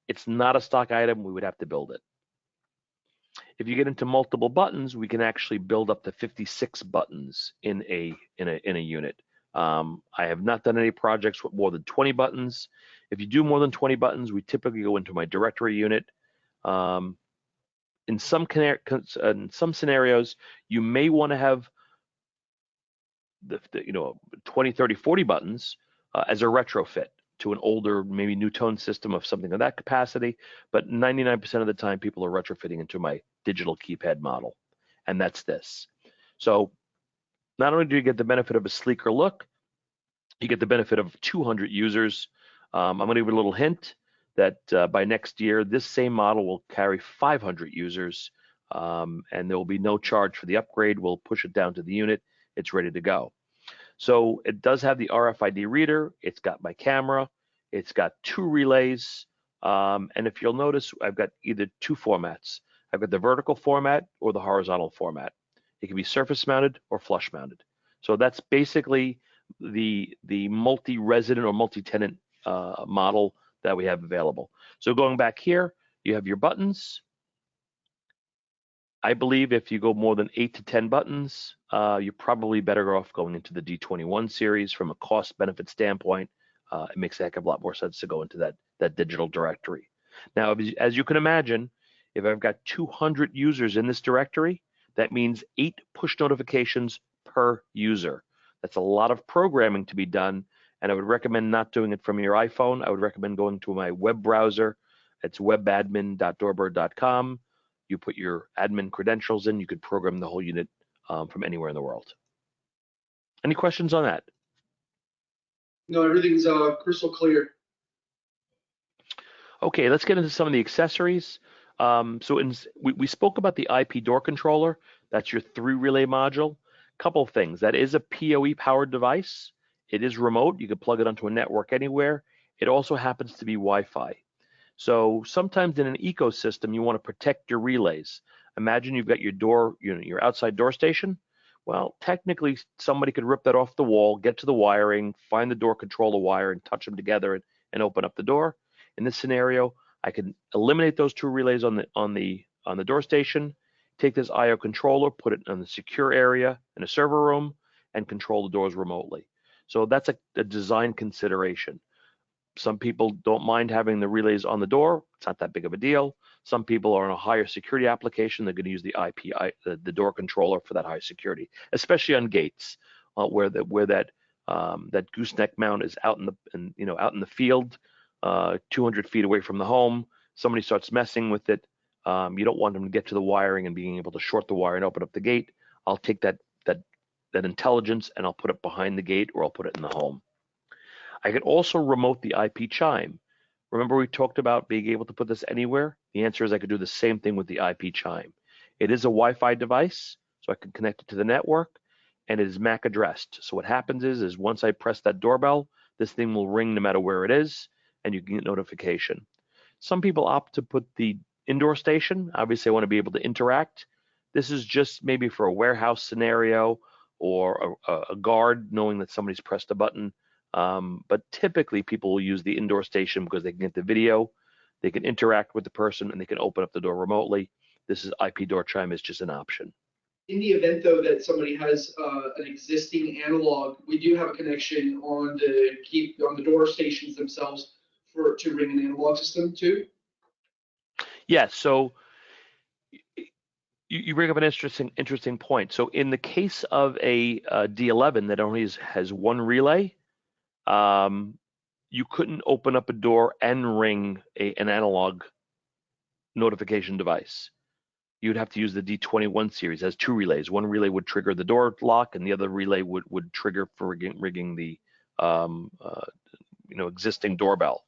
It's not a stock item, we would have to build it. If you get into multiple buttons, we can actually build up to 56 buttons in a unit. I have not done any projects with more than 20 buttons. If you do more than 20 buttons, we typically go into my directory unit. In some scenarios, you may want to have the 20, 30, 40 buttons as a retrofit to an older, maybe new tone system of something of that capacity. But 99% of the time, people are retrofitting into my digital keypad model, and that's this. So not only do you get the benefit of a sleeker look, you get the benefit of 200 users. I'm going to give you a little hint that by next year, this same model will carry 500 users, and there will be no charge for the upgrade. We'll push it down to the unit. It's ready to go. So it does have the RFID reader. It's got my camera. It's got 2 relays. And if you'll notice, I've got either 2 formats. I've got the vertical format or the horizontal format. It can be surface mounted or flush mounted. So that's basically the multi-resident or multi-tenant model that we have available. So going back here, you have your buttons. I believe if you go more than 8 to 10 buttons, you're probably better off going into the D21 series from a cost benefit standpoint. It makes a heck of a lot more sense to go into that digital directory. Now, as you can imagine, if I've got 200 users in this directory, that means 8 push notifications per user. That's a lot of programming to be done, and I would recommend not doing it from your iPhone. I would recommend going to my web browser. It's webadmin.doorbird.com. You put your admin credentials in, you could program the whole unit from anywhere in the world. Any questions on that? No, everything's crystal clear. Okay, let's get into some of the accessories. We spoke about the IP door controller. That's your 3 relay module. Couple of things. That is a PoE powered device. It is remote. You can plug it onto a network anywhere. It also happens to be Wi-Fi. So sometimes in an ecosystem, you want to protect your relays. Imagine you've got your door, your outside door station. Well, technically, somebody could rip that off the wall, get to the wiring, find the door controller wire, and touch them together and open up the door. In this scenario, I can eliminate those 2 relays on the door station, take this I/O controller, put it in the secure area in a server room, and control the doors remotely. So that's a design consideration. Some people don't mind having the relays on the door. It's not that big of a deal. Some people are on a higher security application. They're going to use the the door controller for that high security, especially on gates where that gooseneck mount is out in the field, 200 feet away from the home. Somebody starts messing with it. You don't want them to get to the wiring and being able to short the wire and open up the gate. I'll take that intelligence and I'll put it behind the gate, or I'll put it in the home. I can also remote the IP chime. Remember we talked about being able to put this anywhere? The answer is I could do the same thing with the IP chime. It is a Wi-Fi device, so I can connect it to the network, and it is MAC addressed. So what happens is once I press that doorbell, this thing will ring no matter where it is, and you can get notification. Some people opt to put the indoor station. Obviously, I want to be able to interact. This is just maybe for a warehouse scenario or a guard knowing that somebody's pressed a button. But typically people will use the indoor station because they can get the video, they can interact with the person, and they can open up the door remotely. This is IP door chime is just an option. In the event, though, that somebody has an existing analog, we do have a connection on the door stations themselves to ring an analog system too. Yes. So you bring up an interesting point. So in the case of a D11 that only has 1 relay, you couldn't open up a door and ring an analog notification device. You'd have to use the D21 series. It has 2 relays. 1 relay would trigger the door lock, and the other relay would trigger for rigging the existing doorbell.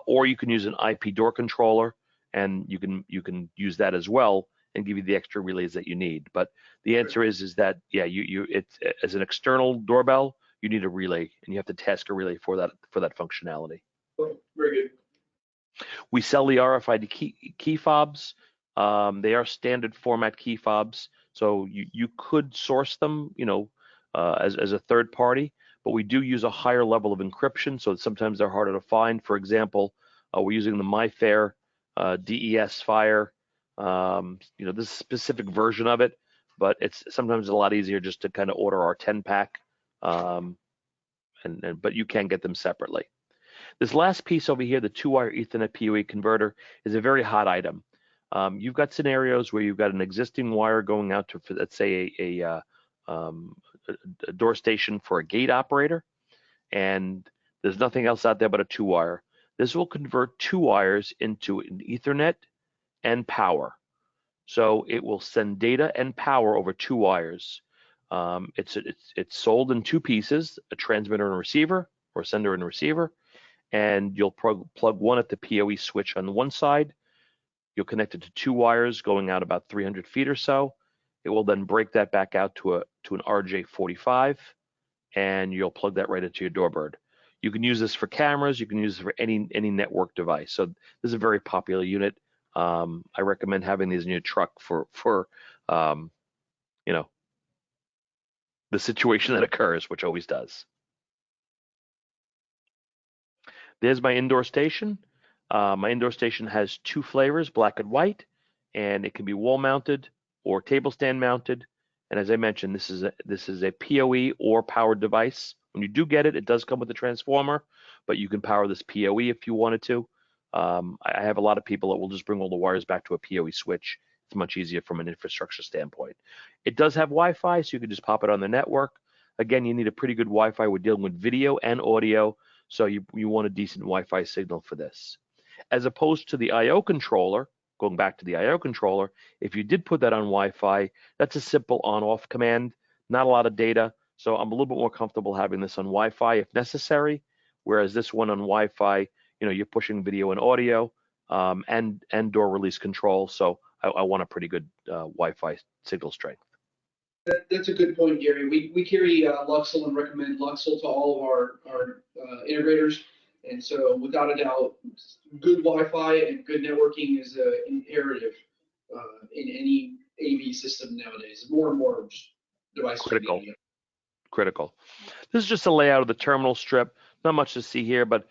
Or you can use an IP door controller, and you can use that as well and give you the extra relays that you need. But the answer is that it's as an external doorbell, you need a relay, and you have to task a relay for that functionality. Oh, very good. We sell the RFID key fobs. They are standard format key fobs, so you could source them, as a third party, but we do use a higher level of encryption, so sometimes they're harder to find. For example, we're using the MyFair DES Fire This specific version of it, but it's sometimes a lot easier just to kind of order our 10-pack, but you can get them separately. This last piece over here, the 2-wire Ethernet PoE converter, is a very hot item. You've got scenarios where you've got an existing wire going out to, let's say, a door station for a gate operator, and there's nothing else out there but a 2-wire. This will convert 2 wires into an Ethernet and power. So it will send data and power over 2 wires. It's sold in 2 pieces, a transmitter and a receiver, or sender and receiver, and you'll plug one at the PoE switch on one side. You'll connect it to 2 wires going out about 300 feet or so. It will then break that back out to an RJ45, and you'll plug that right into your DoorBird. You can use this for cameras. You can use it for any network device. So this is a very popular unit. I recommend having these in your truck for the situation that occurs, which always does. There's my indoor station. My indoor station has 2 flavors, black and white, and it can be wall mounted or table stand mounted. And as I mentioned, this is a PoE or powered device. When you do get it, it does come with a transformer, but you can power this PoE if you wanted to. I have a lot of people that will just bring all the wires back to a PoE switch. It's much easier from an infrastructure standpoint. It does have Wi-Fi, so you can just pop it on the network. Again, you need a pretty good Wi-Fi. We're dealing with video and audio, so you want a decent Wi-Fi signal for this. As opposed to the I/O controller, going back to the I/O controller, if you did put that on Wi-Fi, that's a simple on-off command, not a lot of data. So I'm a little bit more comfortable having this on Wi-Fi if necessary, whereas this one on Wi-Fi, you're pushing video and audio and door release control. So I want a pretty good Wi-Fi signal strength. That's a good point, Gary. We carry Luxel and recommend Luxel to all of our integrators. And so without a doubt, good Wi-Fi and good networking is imperative in any AV system nowadays. More and more devices. Critical. This is just a layout of the terminal strip. Not much to see here, but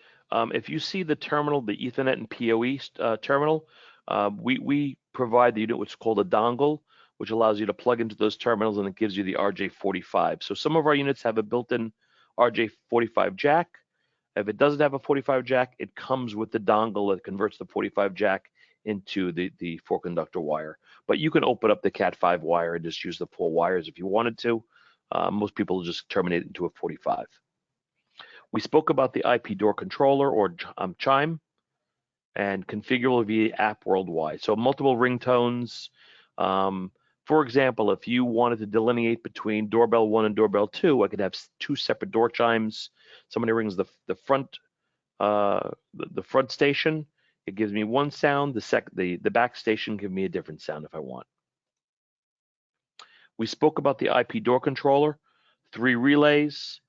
if you see the terminal, the Ethernet and PoE terminal, we provide the unit what's called a dongle, which allows you to plug into those terminals, and it gives you the RJ45. So some of our units have a built-in RJ45 jack. If it doesn't have a 45 jack, it comes with the dongle that converts the 45 jack into the 4-conductor wire. But you can open up the Cat5 wire and just use the 4 wires if you wanted to. Most people just terminate into a 45. We spoke about the IP door controller or chime, and configurable via app worldwide. So multiple ringtones. For example, if you wanted to delineate between doorbell 1 and doorbell 2, I could have 2 separate door chimes. Somebody rings the front station, it gives me one sound. The back station gives me a different sound if I want. We spoke about the IP door controller, 3 relays.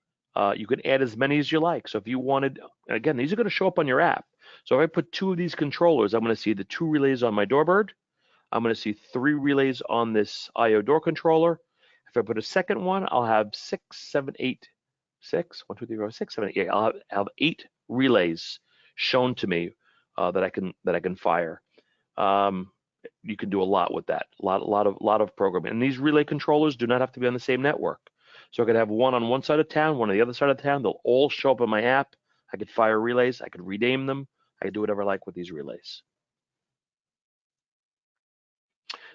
You can add as many as you like. So if you wanted, again, these are going to show up on your app. So if I put 2 of these controllers, I'm going to see the 2 relays on my DoorBird. I'm going to see 3 relays on this I/O door controller. If I put a second one, I'll have 6, 7, 8, 6, 1, 2, 3, 4, 6, 7, 8. I'll have 8 relays shown to me that I can fire. You can do a lot with that. A lot of programming. And these relay controllers do not have to be on the same network. So I could have one on one side of town, one on the other side of town. They'll all show up in my app. I could fire relays. I could rename them. I could do whatever I like with these relays.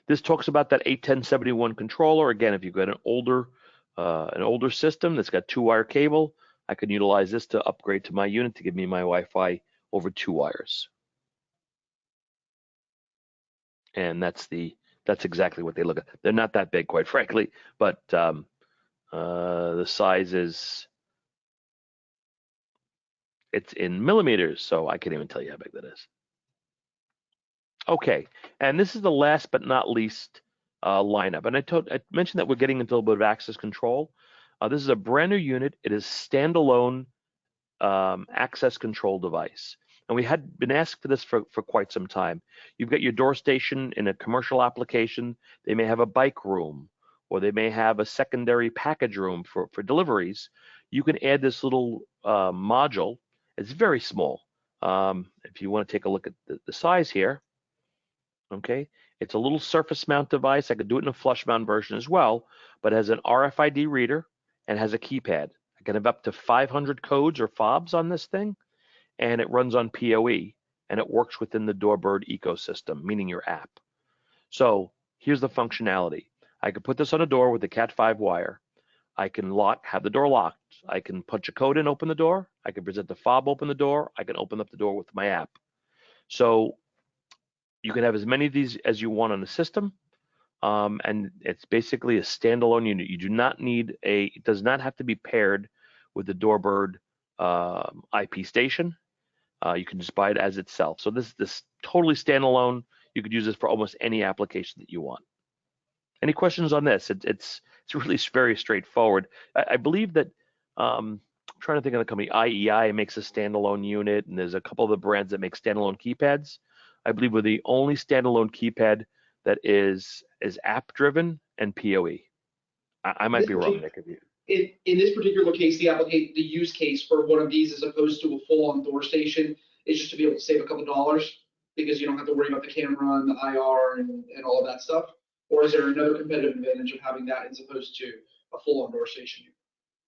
This talks about that 81071 controller. Again, if you've got an older system that's got 2-wire cable, I can utilize this to upgrade to my unit to give me my Wi-Fi over 2 wires. And that's exactly what they look at. They're not that big, quite frankly, but the size it's in millimeters, so I can't even tell you how big that is. Okay, and this is the last but not least lineup. And I mentioned that we're getting into a little bit of access control. This is a brand new unit. It is standalone access control device. And we had been asked for this for quite some time. You've got your door station in a commercial application. They may have a bike room, or they may have a secondary package room for deliveries. You can add this little module. It's very small. If you want to take a look at the size here, okay, It's a little surface mount device. I could do it in a flush mount version as well, but it has an RFID reader and has a keypad. I can have up to 500 codes or fobs on this thing, and it runs on PoE, and it works within the DoorBird ecosystem, meaning your app. So here's the functionality. I can put this on a door with a Cat5 wire. I can have the door locked. I can punch a code in, open the door. I can present the fob, open the door. I can open up the door with my app. So you can have as many of these as you want on the system. And it's basically a standalone unit. You do not need it does not have to be paired with the DoorBird IP station. You can just buy it as itself. So this totally standalone. You could use this for almost any application that you want. Any questions on this? It's really very straightforward. I believe that I'm trying to think of the company. IEI makes a standalone unit, and there's a couple of the brands that make standalone keypads. I believe we're the only standalone keypad that is app driven and PoE. I might be wrong, Nick. In this particular case, the use case for one of these as opposed to a full-on door station is just to be able to save a couple dollars because you don't have to worry about the camera and the IR and all of that stuff? Or is there another competitive advantage of having that as opposed to a full-on door station?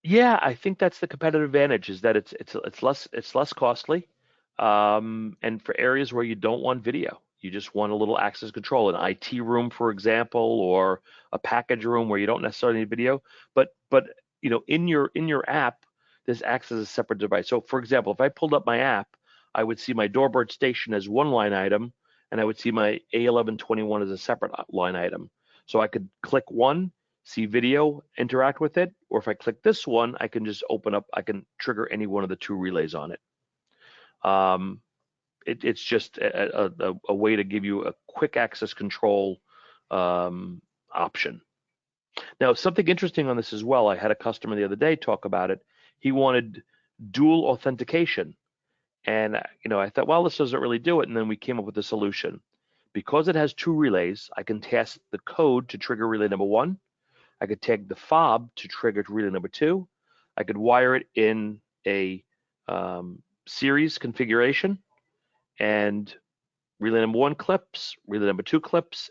Yeah, I think that's the competitive advantage is that it's less costly, and for areas where you don't want video, you just want a little access control, an IT room, for example, or a package room where you don't necessarily need video. But in your app, this acts as a separate device. So, for example, if I pulled up my app, I would see my DoorBird station as one line item, and I would see my A1121 as a separate line item. So I could click one, see video, interact with it, or if I click this one, I can just I can trigger any one of the two relays on it. It's just a way to give you a quick access control option. Now, something interesting on this as well, I had a customer the other day talk about it. He wanted dual authentication. And I thought, well, this doesn't really do it. And then we came up with a solution. Because it has two relays, I can test the code to trigger relay number one. I could tag the fob to trigger relay number two. I could wire it in a series configuration, and relay number one clips, relay number two clips,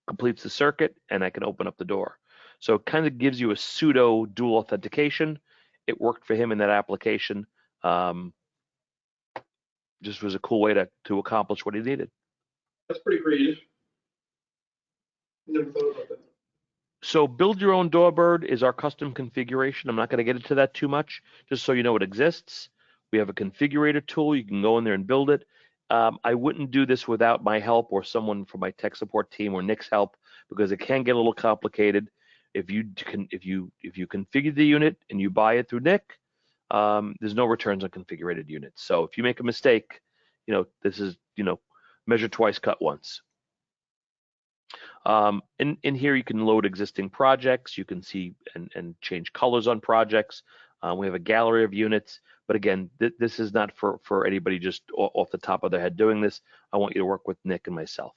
completes the circuit, and I can open up the door. So it kind of gives you a pseudo dual authentication. It worked for him in that application. Just was a cool way to accomplish what he needed. That's pretty creative. Never thought about that. So build your own DoorBird is our custom configuration. I'm not going to get into that too much, just so you know it exists. We have a configurator tool. You can go in there and build it. I wouldn't do this without my help or someone from my tech support team or Nick's help, because it can get a little complicated. If you configure the unit and you buy it through Nick, there's no returns on configured units. So if you make a mistake, this is measure twice, cut once. In here you can load existing projects. You can see and change colors on projects. We have a gallery of units, but again, this is not for anybody just off the top of their head doing this. I want you to work with Nick and myself.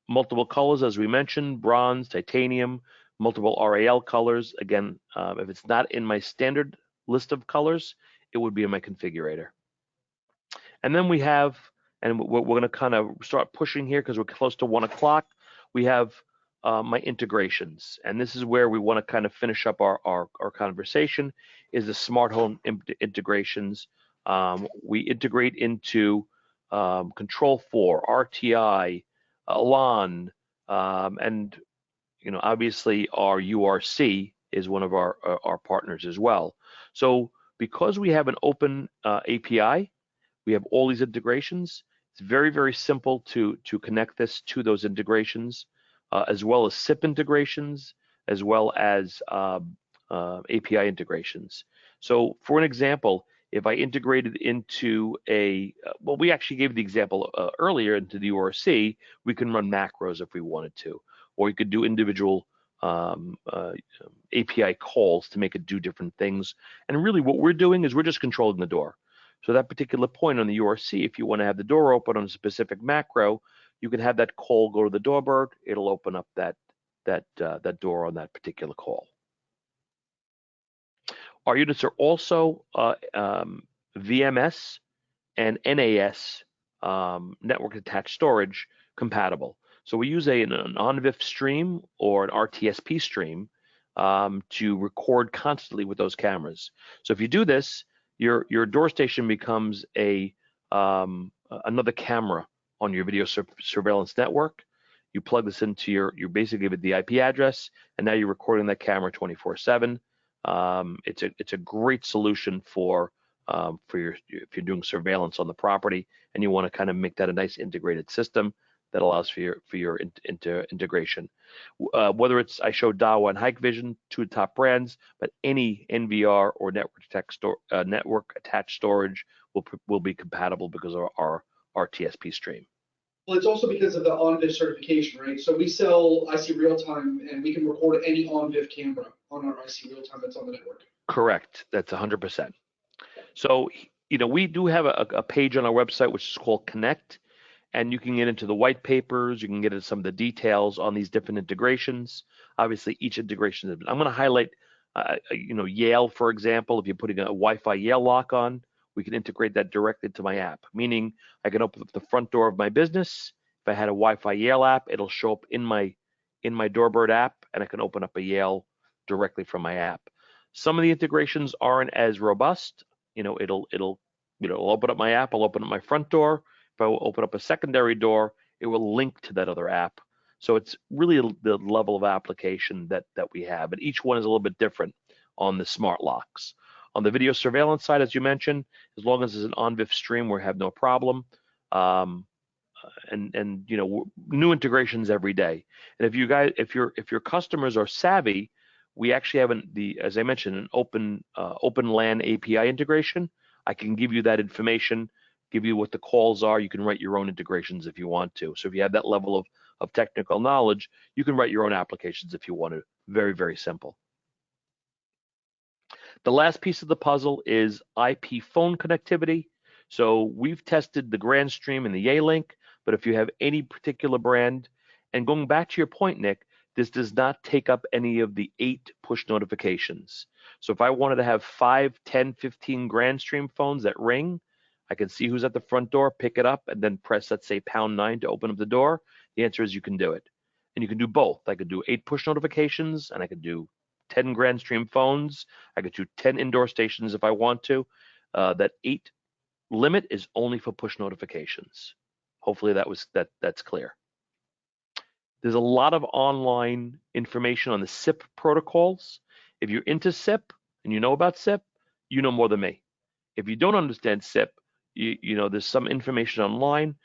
Multiple colors, as we mentioned: bronze, titanium, multiple RAL colors. Again, if it's not in my standard list of colors, it would be in my configurator. And then we have, and we're going to kind of start pushing here because we're close to 1 o'clock. We have my integrations, and this is where we want to kind of finish up our conversation, is the smart home integrations. We integrate into Control4, RTI, Elan, and obviously our URC is one of our partners as well. So because we have an open API, we have all these integrations. It's very, very simple to connect this to those integrations, as well as SIP integrations, as well as API integrations. So for an example, if I integrated into well, we actually gave the example earlier into the URC, we can run macros if we wanted to, or you could do individual API calls to make it do different things. And really what we're doing is we're just controlling the door. So that particular point on the URC, if you want to have the door open on a specific macro, you can have that call go to the DoorBird. It'll open up that door on that particular call. Our units are also VMS and NAS network attached storage compatible. So we use an ONVIF stream or an RTSP stream to record constantly with those cameras. So if you do this, your door station becomes another camera on your video surveillance network. You plug this into you basically give it the IP address, and now you're recording that camera 24/7. It's a great solution for if you're doing surveillance on the property and you want to kind of make that a nice integrated system that allows for your integration. Whether it's, I showed Dawa and Hikvision, two top brands, but any NVR or network attached storage will be compatible because of our RTSP stream. Well, it's also because of the ONVIF certification, right? So we sell IC Real-Time, and we can record any ONVIF camera on our IC Real-Time that's on the network. Correct. That's 100%. So, we do have a page on our website which is called Connect, and you can get into the white papers. You can get into some of the details on these different integrations. Obviously, each integration I'm going to highlight, Yale, for example. If you're putting a Wi-Fi Yale lock on, we can integrate that directly to my app, meaning I can open up the front door of my business. If I had a Wi-Fi Yale app, it'll show up in my DoorBird app, and I can open up a Yale directly from my app. Some of the integrations aren't as robust. It'll open up my app. I'll open up my front door. If I open up a secondary door, it will link to that other app. So it's really the level of application that we have, and each one is a little bit different on the smart locks. On the video surveillance side, as you mentioned, as long as there's an ONVIF stream, we have no problem. New integrations every day. And if your customers are savvy, we actually have as I mentioned, an open LAN API integration. I can give you that information, give you what the calls are. You can write your own integrations if you want to. So if you have that level of technical knowledge, you can write your own applications if you want to. Very, very simple. The last piece of the puzzle is IP phone connectivity. So we've tested the Grandstream and the Yealink, but if you have any particular brand, and going back to your point, Nick, this does not take up any of the 8 push notifications. So if I wanted to have 5, 10, 15 Grandstream phones that ring, I can see who's at the front door, pick it up, and then press, let's say, #9 to open up the door. The answer is you can do it. And you can do both. I could do 8 push notifications, and I could do 10 Grandstream phones. I could do 10 indoor stations if I want to. That 8 limit is only for push notifications. Hopefully that's clear. There's a lot of online information on the SIP protocols. If you're into SIP and you know about SIP, you know more than me. If you don't understand SIP, there's some information online.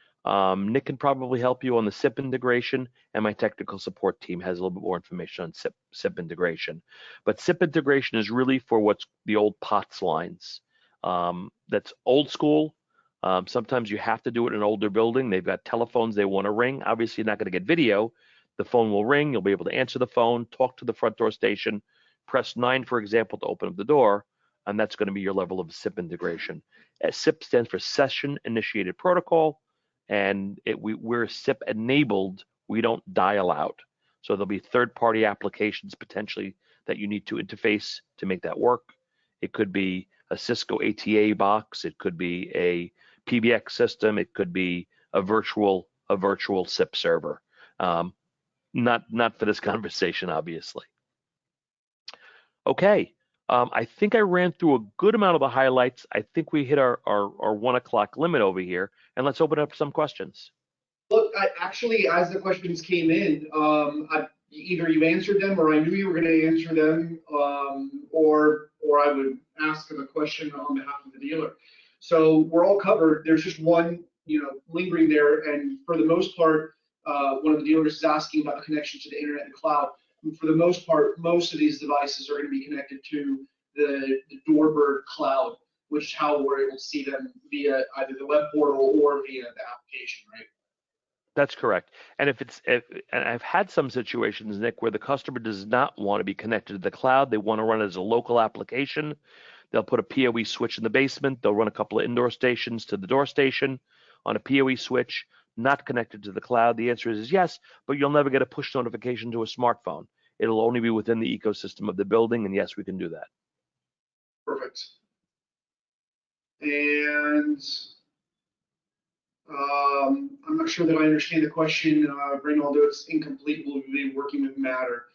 Nick can probably help you on the SIP integration, and my technical support team has a little bit more information on SIP integration. But SIP integration is really for what's the old POTS lines. That's old school. Sometimes you have to do it in an older building. They've got telephones they want to ring. Obviously, you're not going to get video. The phone will ring. You'll be able to answer the phone, talk to the front door station, press 9, for example, to open up the door, and that's going to be your level of SIP integration. SIP stands for Session Initiated Protocol, and we're SIP enabled. We don't dial out. So there'll be third-party applications potentially that you need to interface to make that work. It could be a Cisco ATA box. It could be a PBX system. It could be a virtual SIP server. Not for this conversation, obviously. Okay, I think I ran through a good amount of the highlights. I think we hit our 1 o'clock limit over here, and let's open up some questions. Look, actually, as the questions came in, either you answered them, or I knew you were going to answer them, or I would ask them a question on behalf of the dealer. So we're all covered. There's just one, lingering there, and for the most part, one of the dealers is asking about the connection to the internet and cloud. And for the most part, most of these devices are going to be connected to the DoorBird cloud, which is how we're able to see them via either the web portal or via the application, right? That's correct. And and I've had some situations, Nick, where the customer does not want to be connected to the cloud. They want to run it as a local application. They'll put a PoE switch in the basement. They'll run a couple of indoor stations to the door station on a PoE switch, not connected to the cloud. The answer is yes, but you'll never get a push notification to a smartphone. It'll only be within the ecosystem of the building, and yes, we can do that. Perfect. And I'm not sure that I understand the question, Reynaldo. It's incomplete. We'll be working with Matter.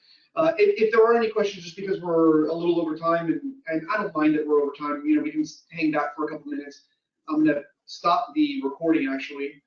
If there are any questions, just because we're a little over time, and I don't mind that we're over time, we can hang back for a couple minutes. I'm going to stop the recording actually.